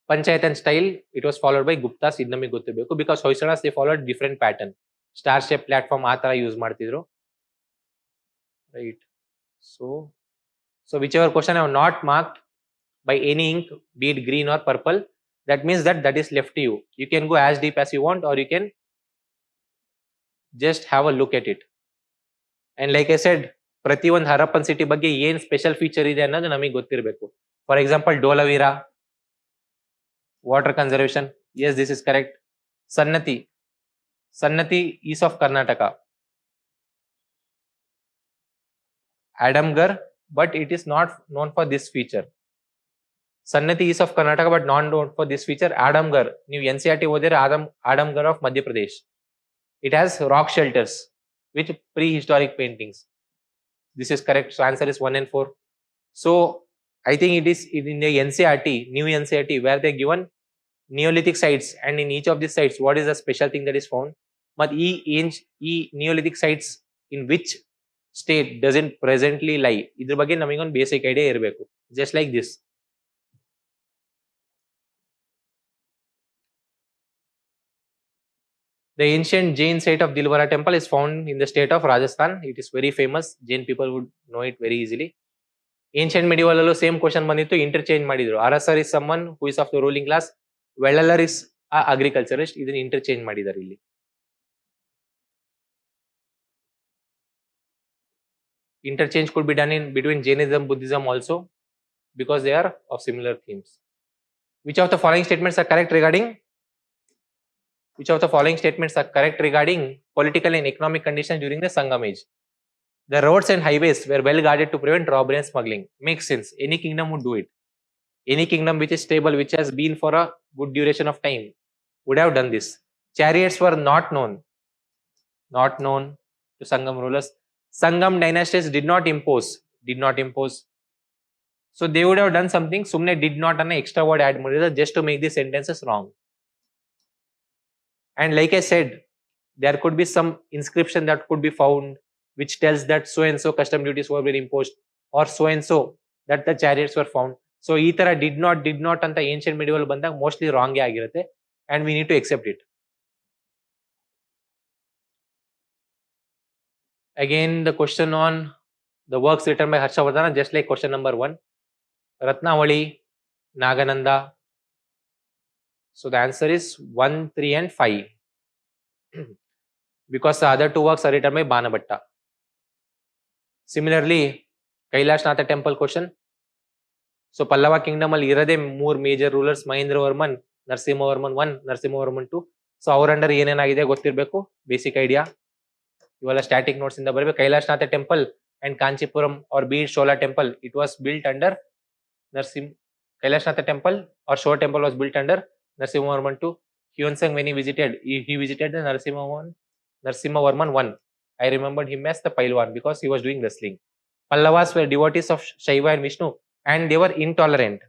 Panchayat and style, it was followed by Guptas, ಇದು ನಮಗೆ ಗೊತ್ತಿರಬೇಕು, because Hoysalas they followed different pattern. Star shape platform ಆ ತರ ಯೂಸ್ ಮಾಡ್ತಿದ್ರು, right. So whichever question I have not marked by any ink, be it green or purple, that means that is left to you. You can go as deep as you want, or you can just have a look at it. And like I said, ಪ್ರತಿ ಒಂದು Harappan city ಬಗ್ಗೆ ಏನ್ special feature ಇದೆ ಅನ್ನೋದು ನಮಗೆ ಗೊತ್ತಿರಬೇಕು. For example Dholavira, water conservation, yes this is correct. Sannati east of Karnataka. Adamgarh, but it is not known for this feature. Sannati east of Karnataka but not known for this feature. Adamgarh, ನೀವು NCERT ಓದಿದ್ರೆ Adamgarh of Madhya Pradesh. It has rock shelters with prehistoric paintings. This is correct. So answer is 1 and 4. So I think it is in the NCERT, new NCERT, where they given Neolithic sites, and in each of these sites what is the special thing that is found. But ಈ Neolithic sites in which state doesn't presently lie, ಇದ್ರ ಬಗ್ಗೆ ನಮಗೆ ಒಂದು basic idea ಇರಬೇಕು. Just like this. The ancient Jain site of Dilwara temple is found in the state of Rajasthan. It is very famous. Jain people would know it very easily. Ancient medieval allo same question ಬಂದಿತ್ತು, interchange ಮಾಡಿದ್ರು. Arasar is someone who is of the ruling class. Vellalar is a agriculturist. ಇದನ್ನ interchange ಮಾಡಿದ್ದಾರೆ ಇಲ್ಲಿ. Interchange could be done in between Jainism, Buddhism also, because they are of similar themes. Which of the following statements are correct regarding political and economic conditions during the Sangam age? The roads and highways were well guarded to prevent robbery and smuggling. Makes sense. Any kingdom would do it. Any kingdom which is stable, which has been for a good duration of time, would have done this. Chariots were not known to Sangam rulers. Sangam dynasties did not impose. So they would have done something. Sumne did not an extra word add just to make the sentences wrong. And like I said, there could be some inscription that could be found which tells that so and so custom duties were being imposed, or so and so that the chariots were found. So ee tara did not anta ancient medieval banದಾಗ mostly wrong ಆಗಿರುತ್ತೆ, and we need to accept it. Again, the question on the works written by Harshavardhana, just like question number 1. Ratnavali, Nagananda. So the answer is 1, 3 and 5. Because the other 2 works are written by Banabhatta. Similarly, Kailashnath temple question. So Pallava kingdom ಅಲ್ಲಿ ಇರದೆ 3 major rulers, Mahendravarman, Narasimhavarman 1, Narasimhavarman 2. So ಅವ್ರ under ಏನೇನಾಗಿದೆ ಗೊತ್ತಿರಬೇಕು, basic idea. ಇವೆಲ್ಲ static notes ಇಂದ ಬರಬೇಕು. Kailashnatha temple and Kanchipuram or ಬೀಡ್ shore temple, it was built under Kailashnath temple or Shore temple was built under Narasimhavarman II. Hyonsung, when he visited the Narasimhavarman 1. I remembered him as the Pailwan because he was doing wrestling. Pallavas were devotees of Shaiva and Vishnu, and they were intolerant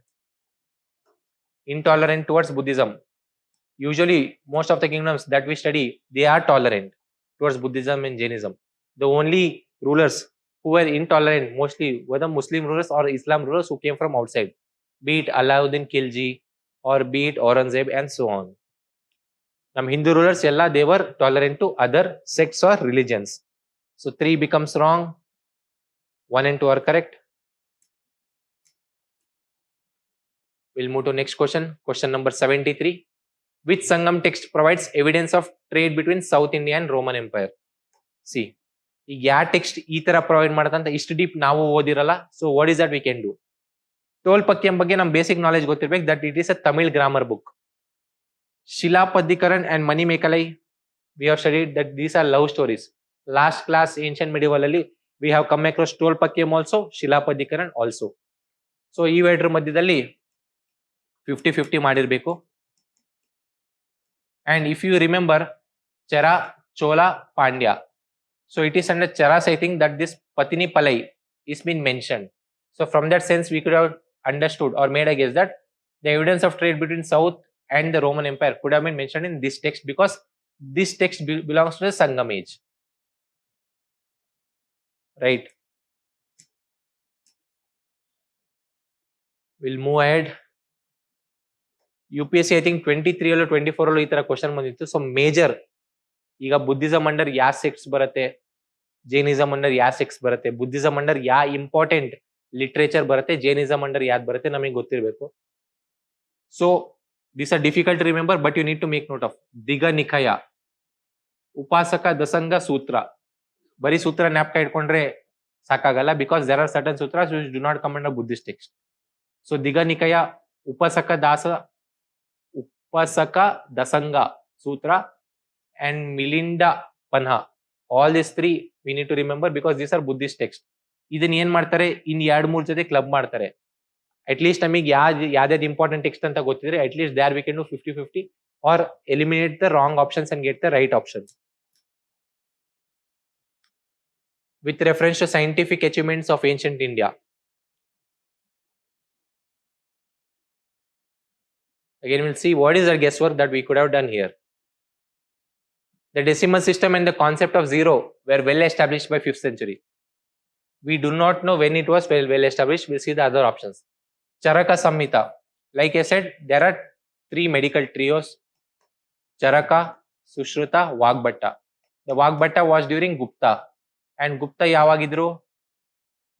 towards Buddhism. Usually, most of the kingdoms that we study, they are tolerant towards Buddhism and Jainism. The only rulers who were intolerant mostly were the Muslim rulers or Islam rulers who came from outside, be it Alauddin Khilji or be it Aurangzeb and so on. Nam Hindu rulers ella they were tolerant to other sects or religions. So 3 becomes wrong, 1 and 2 are correct. We'll move to next question. Question number 73. Which Sangam text provides evidence of trade between South India and Roman Empire? See, ಈಗ ಯಾವ text ಈ ತರ provide ಮಾಡತ್ತಂತ ಇಷ್ಟು deep ನಾವು ಓದಿರಲ್ಲ. So what is that we can do? Tolkappiyam ಬಗ್ಗೆ ನಮ್ ಬೇಸಿಕ್ ನಾಲೆಜ್ ಗೊತ್ತಿರ್ಬೇಕು, that it is a Tamil grammar book. Silappadikaram and Manimekalai, we have studied that these are love stories. Last class ancient medieval ಅಲ್ಲಿ we have come across Tolkappiyam also, Silappadikaram also. So ಈ ಎರಡರ ಮಧ್ಯದಲ್ಲಿ 50-50 ಮಾಡಿರ್ಬೇಕು. And if you remember Chera, Chola, Pandya, so it is under Cheras, I think, that this Patini Palai is been mentioned. So from that sense, we could have understood or made a guess that the evidence of trade between South and the Roman Empire could have been mentioned in this text, because this text belongs to the Sangam age, right? We'll move ahead. UPSC I think 23 or 24 ಈ ತರ question ಬಂದಿತ್ತು. So major ಈಗ Buddhism under ಯಾ sects ಬರುತ್ತೆ, Jainism under ಯಾ sects ಬರುತ್ತೆ, Buddhism under ಯಾ important literature ಬರುತ್ತೆ, ಜೈನಿಸಮ್ ಅಂಡರ್ ಯಾವ್ದು ಬರುತ್ತೆ ನಮಗೆ ಗೊತ್ತಿರಬೇಕು. So this are difficult to remember, but you need to make note of. Digha Nikaya, Upasaka Dasanga Sutra. ಬರೀ ಸೂತ್ರ ಜ್ಞಾಪಕ ಇಟ್ಕೊಂಡ್ರೆ ಸಾಕಾಗಲ್ಲ, because there are certain sutras which do not come under Buddhist text. So Digha Nikaya, Upasaka Dasanga Sutra and Milinda Panha. All these 3 we need to remember because these are Buddhist texts. ಇದನ್ನ ಏನ್ ಮಾಡ್ತಾರೆ, ಇನ್ 2-3 ಜೊತೆ club ಮಾಡ್ತಾರೆ. At least ನಮಗೆ ಯಾವ್ದಾವ್ದು important text ಅಂತ ಗೊತ್ತಿದ್ರೆ at least there we can do 50-50 or eliminate the wrong options and get the right option. With reference to scientific achievements of ancient India. Again, we'll see what is the guesswork that we could have done here. The decimal system and the concept of zero were well established by 5th century. We do not know when it was well established. We'll see the other options. Charaka Samhita. Like I said, there are 3 medical trios: Charaka, Sushruta, Vagbhatta. The Vagbhatta was during Gupta. And Gupta yavagidru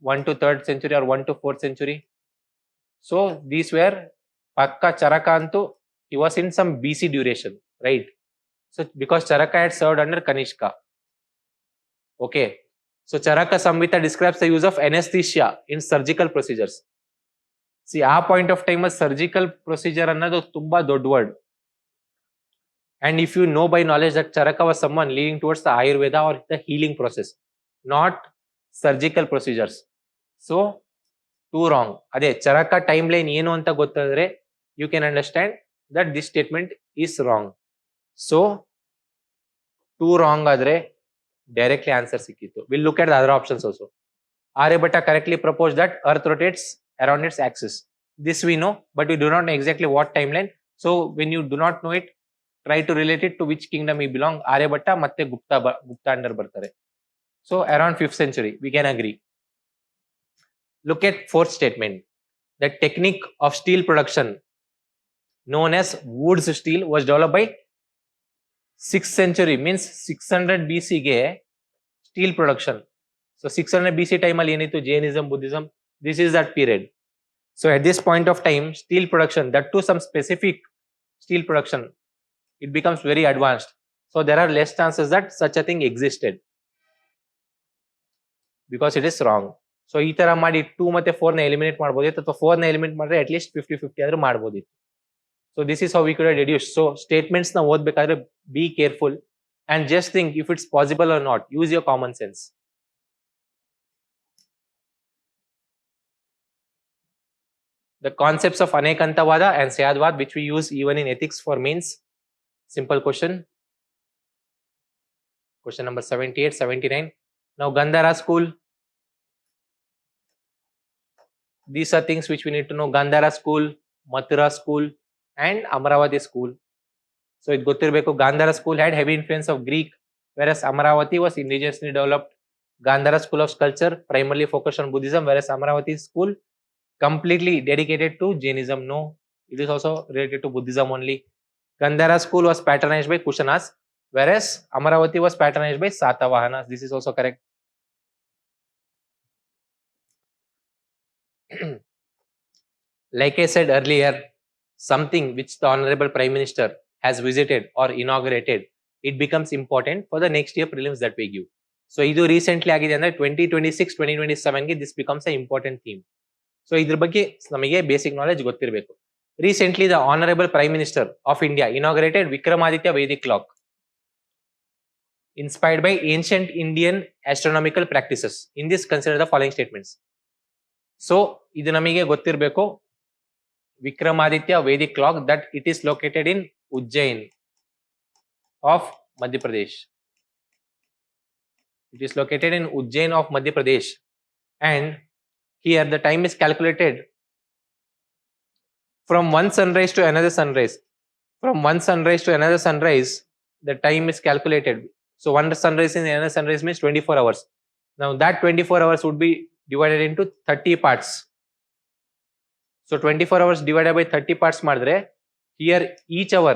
1 to 3rd century or 1 to 4th century. So these were Pakka Charaka antu, he was in some BC duration, right? So because Charaka had served under Kanishka. Okay. So Charaka Samhita describes the use of anesthesia in surgical procedures. See, ಆ point of time surgical procedure ಅನ್ನೋದು ತುಂಬಾ ದೊಡ್ಡ word. And if you know by knowledge that Charaka was someone leading towards the Ayurveda or the healing process, not surgical procedures. So, too wrong. ಅದೇ Charaka timeline ಏನು ಅಂತ ಗೊತ್ತಾದ್ರೆ you can understand that this statement is wrong. So, too wrong ಆದ್ರೆ directly answer ಸಿಕ್ಕಿತ್ತು. We'll look at the other options also. Aryabhatta correctly proposed that Earth rotates around its axis. This we know, but we do not know exactly what timeline. So, when you do not know it, try to relate it to which kingdom he belong. Aryabhatta ಮತ್ತೆ Gupta under ಬರ್ತಾರೆ. So around 5th century, we can agree. Look at fourth statement. The technique of steel production known as Wood's steel was developed by 6th century, means 600 BC ಗೆ steel production. So 600 BC time ಅಲ್ಲಿ ಏನಿತ್ತು Jainism, Buddhism, this is that period. So at this point of time, steel production, that too some specific steel production, it becomes very advanced. So there are less chances that such a thing existed, because it is wrong. So ಈ ತರ ಮಾಡಿ 2 ಮತ್ತೆ 4 ನ eliminate ಮಾಡಬಹುದಿತ್ತು, ಅಥವಾ 4 ನ eliminate ಮಾಡಿದ್ರೆ at least 50-50 ಆದ್ರೂ ಮಾಡಬಹುದಿತ್ತು. So this is how we could have deduced. So statements ನ ಓದಬೇಕಾದ್ರೆ be careful and just think if it's possible or not. Use your common sense. The concepts of Anekantavada and Syadvad, which we use even in ethics for means. Simple question. Question number 78, 79. Now Gandhara school. These are things which we need to know. Gandhara school, Mathura school, and Amaravati school. So it gotirbeku. Gandhara school had heavy influence of Greek, whereas Amaravati was indigenously developed. Gandhara school of sculpture primarily focused on Buddhism, whereas Amaravati school completely dedicated to Jainism. No, it is also related to Buddhism only. Gandhara school was patronized by Kushanas, whereas Amaravati was patronized by Satavahanas. This is also correct. Like I said earlier, something which the Honorable Prime Minister has visited or inaugurated, it becomes important for the next year prelims that we give. So idu recently agide andre 2026-2027 ಗೆ this becomes an important theme. So ಇದ್ರ ಬಗ್ಗೆ ನಮಗೆ basic knowledge ಗೊತ್ತಿರಬೇಕು. Recently the Honorable Prime Minister of India inaugurated Vikramaditya Vedic clock, inspired by ancient Indian astronomical practices. In this, consider the following statements. So idu namige gottirbeku. Vikramaditya Vedic clock, that it is located in Ujjain of Madhya Pradesh. It is located in Ujjain of Madhya Pradesh, and here the time is calculated from one sunrise to another sunrise. From one sunrise to another sunrise, the time is calculated. So one sunrise and another sunrise means 24 hours. Now that 24 hours would be divided into 30 parts. So 24 hours divided by 30 parts madre, here each hour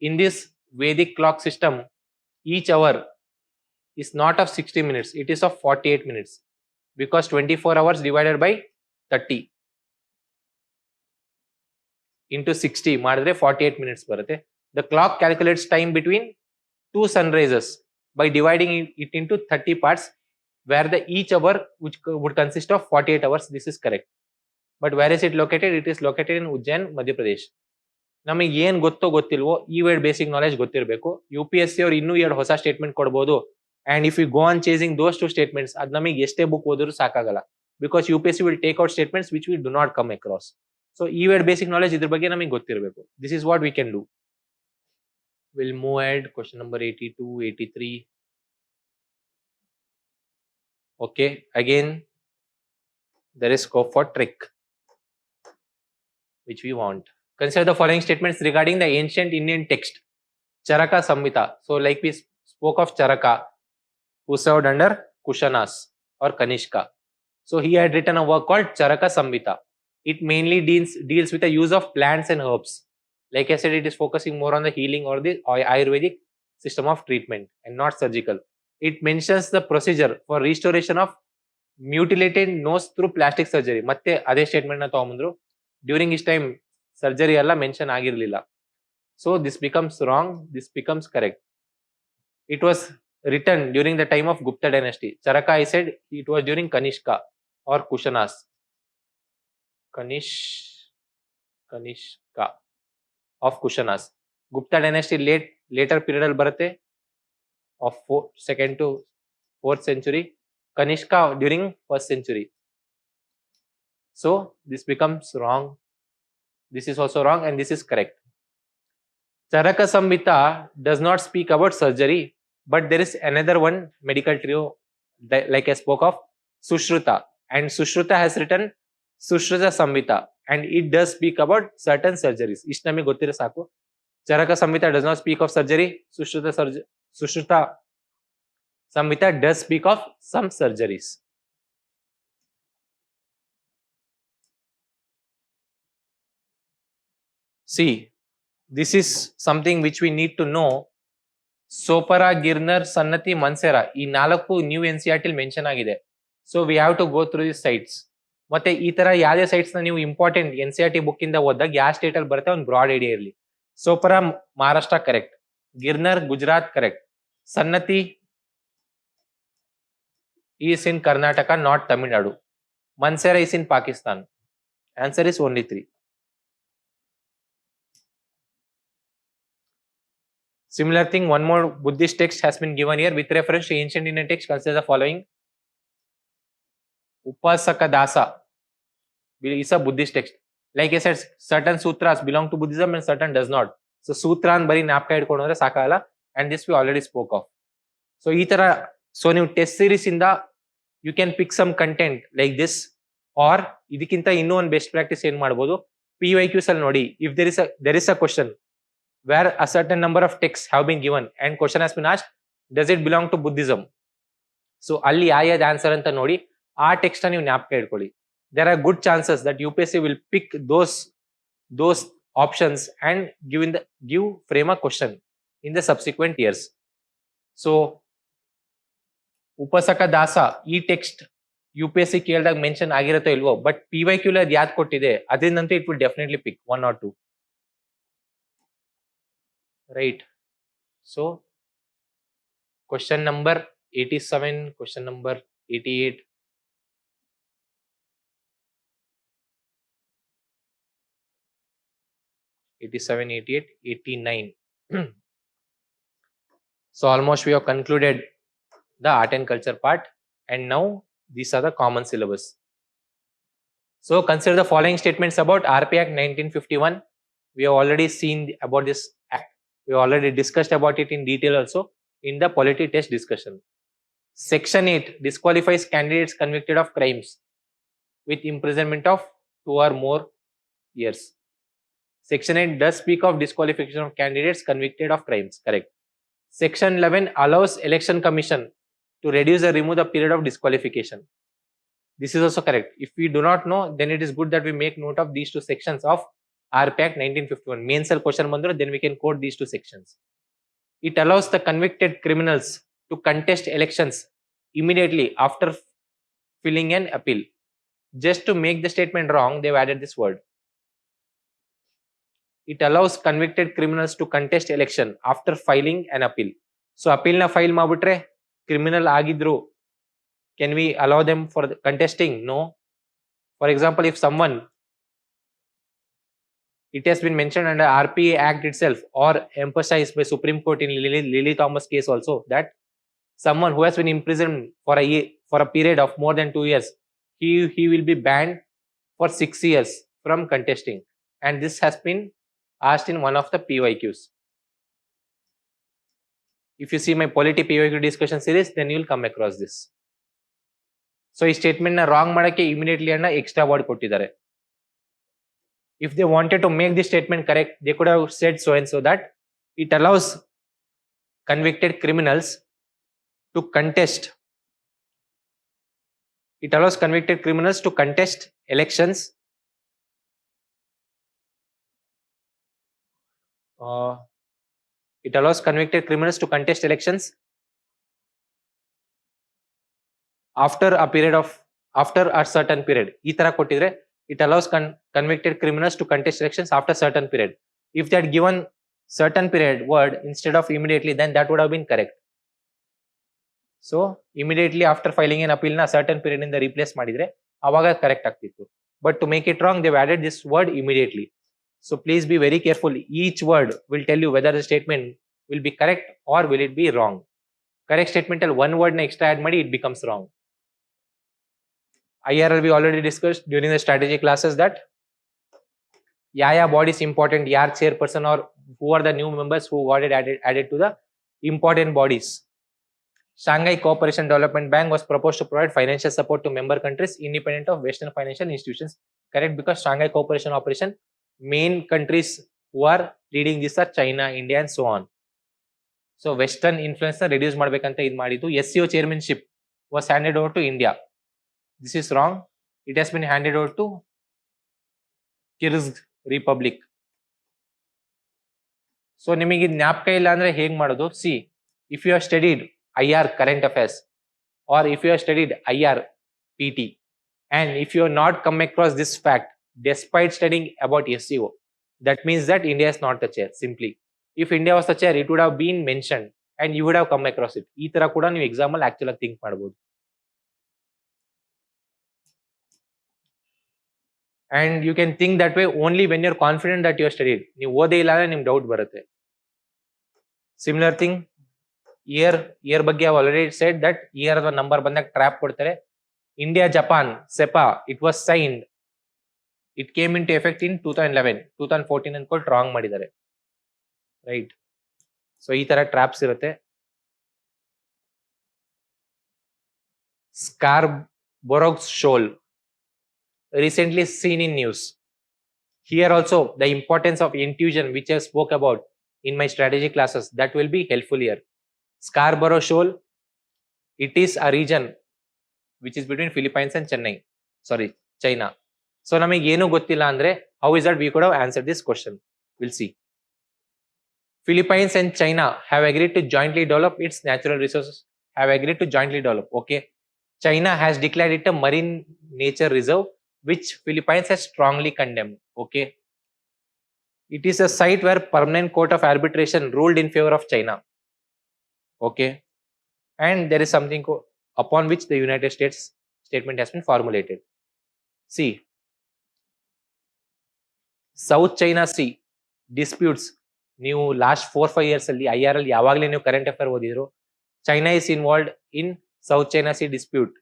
in this Vedic clock system, each hour is not of 60 minutes, it is of 48 minutes, because 24 hours divided by 30 into 60 madre 48 minutes barutte. The clock calculates time between two sunrises by dividing it into 30 parts, where the each hour which would consist of 48 hours. This is correct. But where is it located? It is located in Ujjain, Madhya Pradesh. ನಮಗೆ ಏನ್ ಗೊತ್ತೋ ಗೊತ್ತಿಲ್ವೋ ಈ word basic knowledge ಗೊತ್ತಿರಬೇಕು. UPSC ಅವ್ರು ಇನ್ನೂ 2 ಹೊಸ statement ಕೊಡ್ಬೋದು. And if you go on chasing those 2 statements, ಅದು ನಮಗೆ ಎಷ್ಟೇ ಬುಕ್ ಓದಿದ್ರು ಸಾಕಾಗಲ್ಲ, because UPSC will take out statements which we do not come across. So ಈ ವರ್ಡ್ ಬೇಸಿಕ್ ನಾಲೆಜ್ ಇದ್ರ ಬಗ್ಗೆ ನಮಗೆ ಗೊತ್ತಿರಬೇಕು. This is what we can do. We'll move ahead. Question number 82, 83. Okay, again there is scope for trick which we want. Consider the following statements regarding the ancient Indian text Charaka Samhita. So like we spoke of Charaka, who served under Kushanas or Kanishka. So he had written a work called Charaka Samhita. It mainly deals with the use of plants and herbs. Like I said, it is focusing more on the healing or the Ayurvedic system of treatment and not surgical. It mentions the procedure for restoration of mutilated nose through plastic surgery. ಮತ್ತೆ ಅದೇ statement ನ ತಗೊಂಡ್ಬಂದ್ರು. During his time surgery ಎಲ್ಲ mention ಆಗಿರಲಿಲ್ಲ. So this becomes wrong, this becomes correct. It was written during the time of Gupta dynasty? Charaka, I said it was during Kanishka or Kushanas. Kanishka of Kushanas. Gupta dynasty later period al barate of 2nd to 4th century. Kanishka during 1st century. So this becomes wrong. This is also wrong and this is correct. Charaka Samhita does not speak about surgery, but there is another one medical trio that, like I spoke of, Sushruta, and Sushruta has written Sushruta Samhita, and it does speak about certain surgeries. Ish name gottire saku. Charaka Samhita does not speak of surgery. Sushruta Samhita does speak of some surgeries. See, this is something which we need to know. Sopara, Girnar, Sannati, Mansera ಈ ನಾಲ್ಕು new NCERT mention ಆಗಿದೆ. So we have to go through the sites. ಮತ್ತೆ ಈ ತರ ಯಾವುದೇ sites ನ ನೀವು important NCERT book ಇಂದ ಓದಿದಾಗ ಯಾವ ಸ್ಟೇಟ್ ಅಲ್ಲಿ ಬರುತ್ತೆ ಒಂದು ಬ್ರಾಡ್ ಐಡಿಯಾ ಇರಲಿ. Sopara Maharashtra correct, Girnar Gujarat correct, Sannati is in Karnataka not Tamil Nadu, Mansera is in Pakistan. Answer is only 3. Similar thing, one more Buddhist text has been given here with reference to ancient Indian text. Consider the following. Upasaka Dasa is a Buddhist text. Like I said, certain sutras belong to Buddhism and certain does not. So sutra and bari napka idkondre sakala, and this we already spoke of. So ee tara, so ನೀವು test series inda you can pick some content like this, or ಇದಕ್ಕಿಂತ ಇನ್ನೂ ಒಂದು best practice ಏನ್ ಮಾಡಬಹುದು, PYQs ಅಲ್ಲಿ ನೋಡಿ, if there is a question where a certain number of texts have been given and question has been asked, does it belong to Buddhism? So ಅಲ್ಲಿ ಯಾವ್ದು answer ಅಂತ ನೋಡಿ ಆ ಟೆಕ್ಸ್ಟ್ ನೀವು ಜ್ಞಾಪಕ ಇಟ್ಕೊಳ್ಳಿ. There are good chances that UPSC will pick those options and give frame a question in the subsequent years. So Upasaka Dasa ಈ text UPSC ಕೇಳಿದಾಗ ಮೆನ್ಷನ್ ಆಗಿರುತ್ತೋ ಇಲ್ವೋ, ಬಟ್ PYQ ಅದು ಯಾವ್ದು ಕೊಟ್ಟಿದೆ ಅದರಿಂದಂತೂ it will definitely pick 1 or 2. Right. So question number 87, question number 88, 87, 88, 89. So almost we have concluded the art and culture part, and now these are the common syllabus. So consider the following statements about RP Act 1951. We have already seen about this act. We already discussed about it in detail also in the polity test discussion. Section 8 disqualifies candidates convicted of crimes with imprisonment of 2 or more years. Section 8 does speak of disqualification of candidates convicted of crimes. Correct. Section 11 allows election commission to reduce or remove the period of disqualification. This is also correct. If we do not know, then it is good that we make note of these two sections of RP Act 1951. Main cell question mandro, then we can quote these two sections. It allows the convicted criminals to contest elections immediately after filing an appeal. Just to make the statement wrong, they've added this word. It allows convicted criminals to contest election after filing an appeal. So appeal na file mabitre criminal agidru, can we allow them for contesting? No. For example, if someone, it has been mentioned under RPA Act itself or emphasized by Supreme Court in Lily Thomas case also, that someone who has been imprisoned for a period of more than 2 years, he will be banned for 6 years from contesting, and this has been asked in one of the PYQs. If you see my polity PYQ discussion series, then you will come across this. So ಈ statement ನ wrong ಮಾಡಕ್ಕೆ immediately ಅನ್ನ extra word ಕೊಟ್ಟಿದ್ದಾರೆ. If they wanted to make this statement correct, they could have said so and so, that it allows convicted criminals to contest. It allows convicted criminals to contest elections it allows convicted criminals to contest elections after a certain period. ಈ ತರ ಕೊಟ್ಟಿದ್ರೆ it allows convicted criminals to contest elections after certain period. If they had given certain period word instead of immediately, then that would have been correct. So immediately after filing an appeal ನ certain period ಇಂದ replace ಮಾಡಿದ್ರೆ ಅವಾಗ correct ಆಗ್ತಿತ್ತು. But to make it wrong they added this word immediately. So please be very careful. Each word will tell you whether the statement will be correct or will it be wrong. Correct statement ಅಲ್ಲಿ one word ನ extra add ಮಾಡಿ it becomes wrong. IRL we already discussed during the strategy classes that yeah body is important, yaar chairperson or who are the new members who got it added to the important bodies. Shanghai Cooperation Development Bank was proposed to provide financial support to member countries independent of Western financial institutions. Correct, because Shanghai Cooperation Operation main countries who are leading this are China, India and so on. So Western influence na reduce ಮಾಡಬೇಕಂತ ಇದು ಮಾಡಿದ್ದು. SCO chairmanship was handed over to India. This is wrong. It has been handed over to Kyrgyz Republic. So ನಿಮಗೆ ಜ್ಞಾಪಕ ಇಲ್ಲ ಅಂದ್ರೆ ಹೇಗೆ ಮಾಡೋದು? C, if you have studied IR current affairs or if you have studied IR PT and if you have not come across this fact despite studying about SCO, that means that India is not the chair. Simply, if India was the chair, it would have been mentioned and you would have come across it. ಈ ತರ ಕೂಡ ನೀವು exam ಅಲ್ಲಿ actual ಆಗಿ think ಮಾಡಬಹುದು. And you can think that way only when you're confident that you have studied. ನೀವು ಓದೇ ಇಲ್ಲ ಅಂದ್ರೆ ನಿಮ್ಗೆ ಡೌಟ್ ಬರುತ್ತೆ. Similar thing year ಬಗ್ಗೆ I already said that year ಅಥವಾ ನಂಬರ್ ಬಂದಾಗ ಟ್ರ್ಯಾಪ್ ಕೊಡ್ತಾರೆ. India Japan SEPA, it was signed, it came into effect in 2011. 2014 ಅನ್ಕೊಂಡು ರಾಂಗ್ ಮಾಡಿದ್ದಾರೆ, ರೈಟ್? ಸೊ ಈ ತರ ಟ್ರ್ಯಾಪ್ಸ್ ಇರುತ್ತೆ. Scarborough Shoal recently seen in news. Here also the importance of intuition which I spoke about in my strategy classes, that will be helpful here. Scarborough Shoal, it is a region which is between Philippines and China. So ನಮಗೆ ಏನು ಗೊತ್ತಿಲ್ಲ ಅಂದ್ರೆ how is that we could have answered this question? We'll see. Philippines and China have agreed to jointly develop its natural resources. Okay. China has declared it a marine nature reserve which Philippines has strongly condemned. Okay. It is a site where permanent court of arbitration ruled in favor of China. Okay. And there is something upon which the United States statement has been formulated. See, South China Sea disputes. ನೀವು last 4-5 years ಅಲ್ಲಿ IR ಅಲ್ಲಿ ಯಾವಾಗಲೇ ನೀವು current affair ಓದಿದ್ರು, China is involved in South China Sea dispute.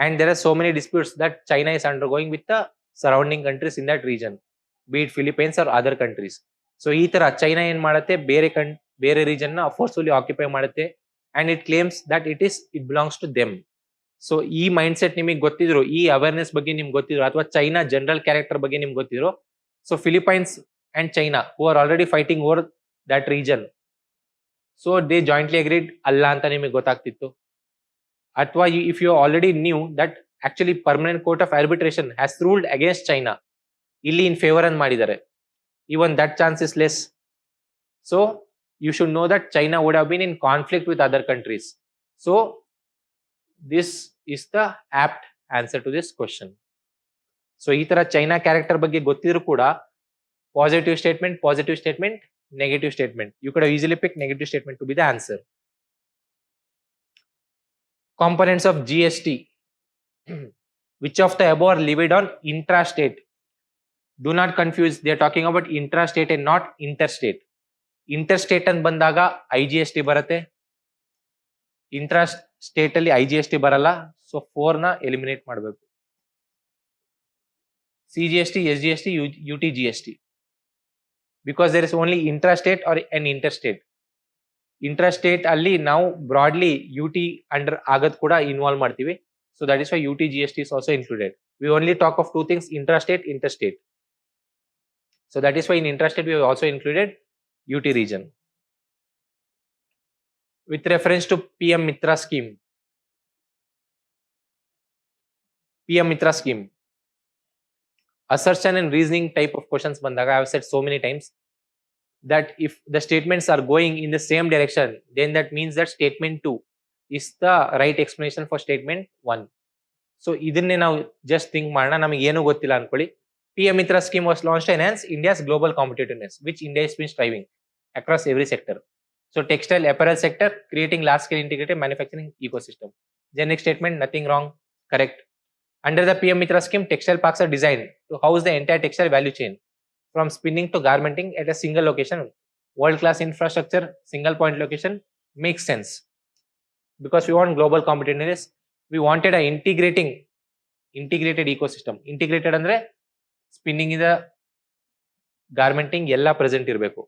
And there are so many disputes that China is undergoing with the surrounding countries in that region, be it Philippines or other countries. So ಈ ತರ China ಏನ್ ಮಾಡುತ್ತೆ, ಬೇರೆ region ನ forcefully occupy ಮಾಡುತ್ತೆ and it claims that it belongs to them. So ಈ mind set ನಿಮಗೆ ಗೊತ್ತಿದ್ರು, ಈ ಅವೇರ್ನೆಸ್ ಬಗ್ಗೆ ನಿಮ್ಗೆ ಗೊತ್ತಿದ್ರು, ಅಥವಾ ಚೈನಾ ಜನರಲ್ ಕ್ಯಾರೆಕ್ಟರ್ ಬಗ್ಗೆ ನಿಮ್ಗೆ ಗೊತ್ತಿದ್ರು, so Philippines and China who are already fighting over that region, so they jointly agreed ಅಲ್ಲ ಅಂತ ನಿಮಗೆ ಗೊತ್ತಾಗ್ತಿತ್ತು. ಅಥವಾ if you already knew that actually permanent court of arbitration has ruled against China, ಇಲ್ಲಿ in favor ಅಂತ ಮಾಡಿದ್ದಾರೆ, even that chance is less. So you should know that China would have been in conflict with other countries. So this is the apt answer to this question. So ಈ ತರ China character ಬಗ್ಗೆ ಗೊತ್ತಿದ್ರು ಕೂಡ positive statement, negative statement. You could have easily picked negative statement to be the answer. Components of GST. Which of the above are levied on intrastate? Do not confuse. They are talking about intrastate and not interstate. Interstate and bandaga IGST ಬರುತ್ತೆ. Intrastate ಅಲ್ಲಿ IGST ಬರಲ್ಲ. So 4 ನ eliminate ಮಾಡಬೇಕು. CGST, SGST, UTGST. Because there is only intrastate or an interstate. Intrastate ಅಲ್ಲಿ ನಾವು broadly UT under ಆಗದ್ ಕೂಡ involve ಮಾಡ್ತೀವಿ. So that is why UTGST is also included. We only talk of two things, intrastate, interstate. So that is why in intrastate we have also included UT region. With reference to PM Mitra scheme. PM Mitra scheme. Assertion and reasoning type of questions bandaga, I have said so many times that if the statements are going in the same direction, then that means that statement 2 is the right explanation for statement 1. So idinne now just think ಮಾಡೋಣ, ನಮಗೆ ಏನು ಗೊತ್ತಿಲ್ಲ ಅನ್ಕೊಳ್ಳಿ. PM Mitra scheme was launched to enhance India's global competitiveness, which India has been striving across every sector. So textile apparel sector creating large scale integrated manufacturing ecosystem. Generic statement, nothing wrong, correct. Under the PM Mitra scheme, textile parks are designed to house the entire textile value chain from spinning to garmenting at a single location. World class infrastructure, single point location makes sense because we want global competitiveness. We wanted a integrated ecosystem. Integrated andre spinning is a garmenting ella present irbeku.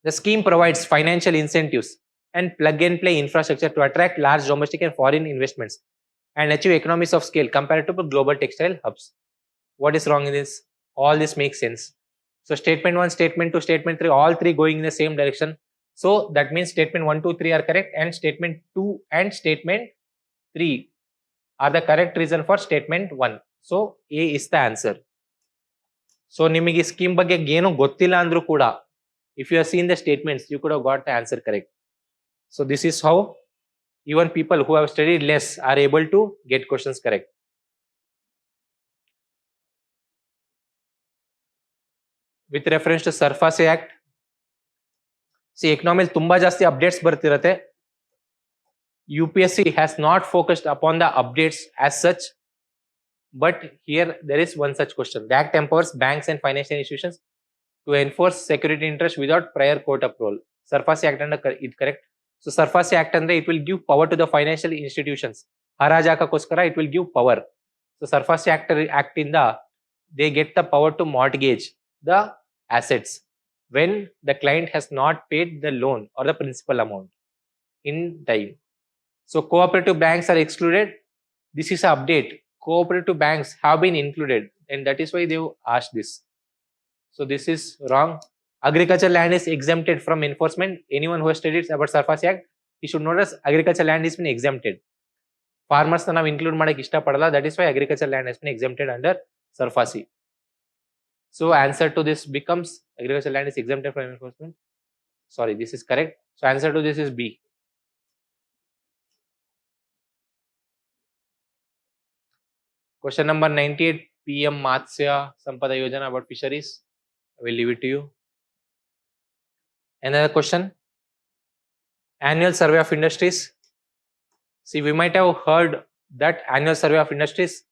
The scheme provides financial incentives and plug and play infrastructure to attract large domestic and foreign investments and achieve economies of scale compared to global textile hubs. What is wrong in this? All this makes sense. So statement 1, statement 2, statement 3, all three going in the same direction. So that means statement 1, 2, 3 are correct, and statement 2 and statement 3 are the correct reason for statement 1. So A is the answer. So ನಿಮಗೆ scheme ಬಗ್ಗೆ ಏನು ಗೊತ್ತಿಲ್ಲ ಅಂದ್ರೂ ಕೂಡ if you have seen the statements you could have got the answer correct. So this is how even people who have studied less are able to get questions correct. With reference to Surface Act, see economy ತುಂಬಾ ಜಾಸ್ತಿ updates ಬರ್ತಿರತ್ತೆ. UPSC has not focused upon the updates as such, but here there is one such question. The act empowers banks and financial institutions to enforce security interest without prior court approval. Surface Act and it correct. So Surface Act andre it will give power to the financial institutions. Harajakoskara it will give power. So Surface Act in the they get the power to mortgage the assets when the client has not paid the loan or the principal amount in time. So cooperative banks are excluded. This is an update. Cooperative banks have been included, and that is why they asked this. So this is wrong. Agricultural land is exempted from enforcement. Anyone who has studied about Surface Act, he should notice agricultural land has been exempted. Farmers na include madak ishta padala. That is why agricultural land has been exempted under Surface. So answer to this becomes agricultural land is exempted from enforcement. Sorry, this is correct. So answer to this is B. Question number 98, PM Matsya Sampada Yojana about fisheries. I will leave it to you. Another question. Annual Survey of Industries. See, we might have heard that Annual Survey of Industries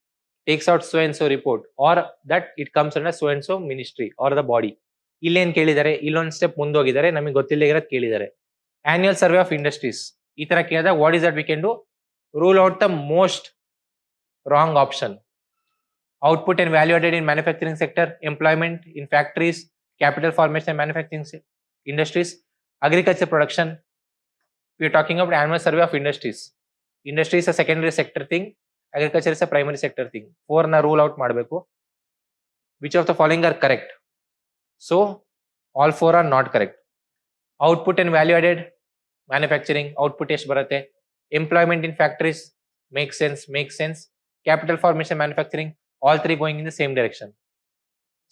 takes out so and so report, or that it comes under so and so ministry or the body. Illen kelidare, illon step mundogidare, namige gottille irad kelidare. Annual Survey of Industries. Ee tara kelida, what is that we can do? Rule out the most wrong option. Output and value added in manufacturing sector, employment in factories, capital formation and manufacturing industries, agriculture production. We are talking about Annual Survey of Industries. Industry is a secondary sector thing, agriculture is a primary sector thing. 4 na rule out ಮಾಡಬೇಕು. Which of the following are correct? So all 4 are not correct. Output and value added manufacturing output ಎಷ್ಟು ಬರುತ್ತೆ? Employment in factories makes sense. Capital formation manufacturing, all 3 going in the same direction.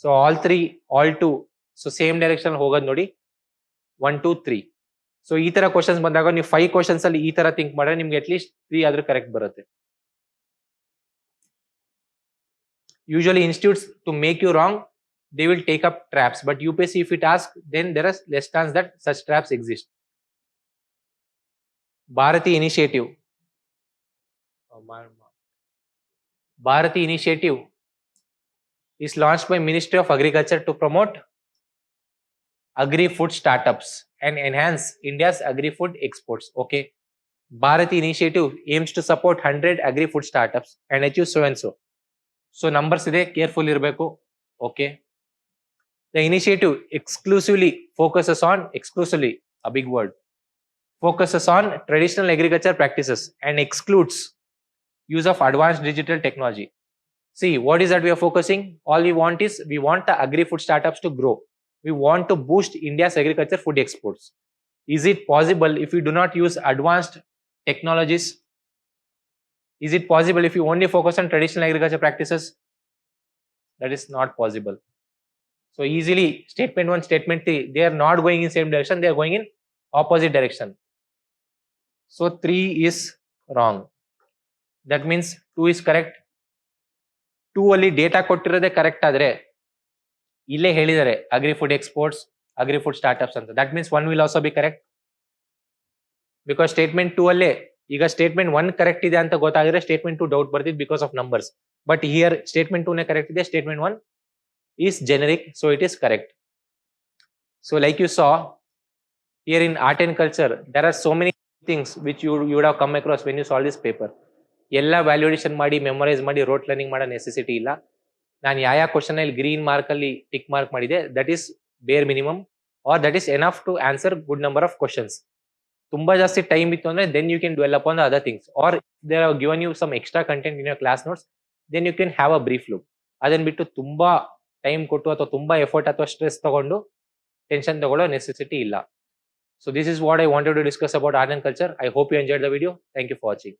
So all 2, so same direction ಹೋಗೋದು ನೋಡಿ 1 2 3. So ಈ ತರ questions ಬಂದಾಗ ನೀವು 5 questions ಅಲ್ಲಿ ಈ ತರ ಥಿಂಕ್ ಮಾಡಿದ್ರೆ ನಿಮ್ಗೆ ಅಟ್ ಲೀಸ್ಟ್ 3 ಆದ್ರೂ ಕರೆಕ್ಟ್ ಬರುತ್ತೆ. Usually institutes to make you wrong, they will take up traps, but UPSC if it asks, then there is less chance that such traps exist. Bharati initiative. Bharati initiative is launched by Ministry of Agriculture to promote agri-food startups and enhance India's agri-food exports. Okay. Bharati initiative aims to support 100 agri-food startups and achieve so and so. So numbers ide, careful irbeku. Okay. The initiative exclusively, a big word, focuses on traditional agriculture practices and excludes use of advanced digital technology. See, what is that we are focusing? All we want is, we want the agri-food startups to grow. We want to boost India's agriculture food exports. Is it possible if we do not use advanced technologies? Is it possible if you only focus on traditional agriculture practices? That is not possible. So easily, statement 1, statement 3, they are not going in same direction, they are going in opposite direction. So 3 is wrong. That means 2 is correct. 2 ಅಲ್ಲಿ data ಕೊಟ್ಟಿರೋದೇ correct ಆದ್ರೆ ಇಲ್ಲೇ ಹೇಳಿದ್ದಾರೆ agri food exports, agri food startups ಅಂತ. That means 1 will also be correct. Because statement 2 ಅಲ್ಲೇ ಈಗ statement 1 correct ಇದೆ ಅಂತ ಗೊತ್ತಾಗಿದ್ರೆ ಸ್ಟೇಟ್ಮೆಂಟ್ 2 ಡೌಟ್ ಬರ್ತಿದ್ because of numbers. But here statement 2 ನೇ ಕರೆಕ್ಟ್ ಇದೆ, statement 1 is generic, so it is correct. So like you saw here in art and culture, there are so many things which you would have come across when you solve this paper. ಎಲ್ಲ ವ್ಯಾಲ್ಯೂಡೇಷನ್ ಮಾಡಿ memorise ಮಾಡಿ wrote learning ಮಾಡೋ necessity ಇಲ್ಲ. ನಾನು ಯಾವ question ಅಲ್ಲಿ green mark ಅಲ್ಲಿ tick mark ಮಾಡಿದೆ, that is bare minimum or that is enough to answer good number of questions. ತುಂಬಾ ಜಾಸ್ತಿ ಟೈಮ್ ಇತ್ತು ಅಂದ್ರೆ then you can develop on the other things, or they are given you some extra content in your class notes, then you can have a brief look. ಅದನ್ನ ಬಿಟ್ಟು ತುಂಬಾ time ಕೊಟ್ಟು ಅಥವಾ ತುಂಬಾ ಎಫರ್ಟ್ ಅಥವಾ ಸ್ಟ್ರೆಸ್ ತಗೊಂಡು ಟೆನ್ಷನ್ ತಗೊಳ್ಳೋ necessity ಇಲ್ಲ. So this is what I wanted to discuss about art and culture. I hope you enjoyed the video. Thank you for watching.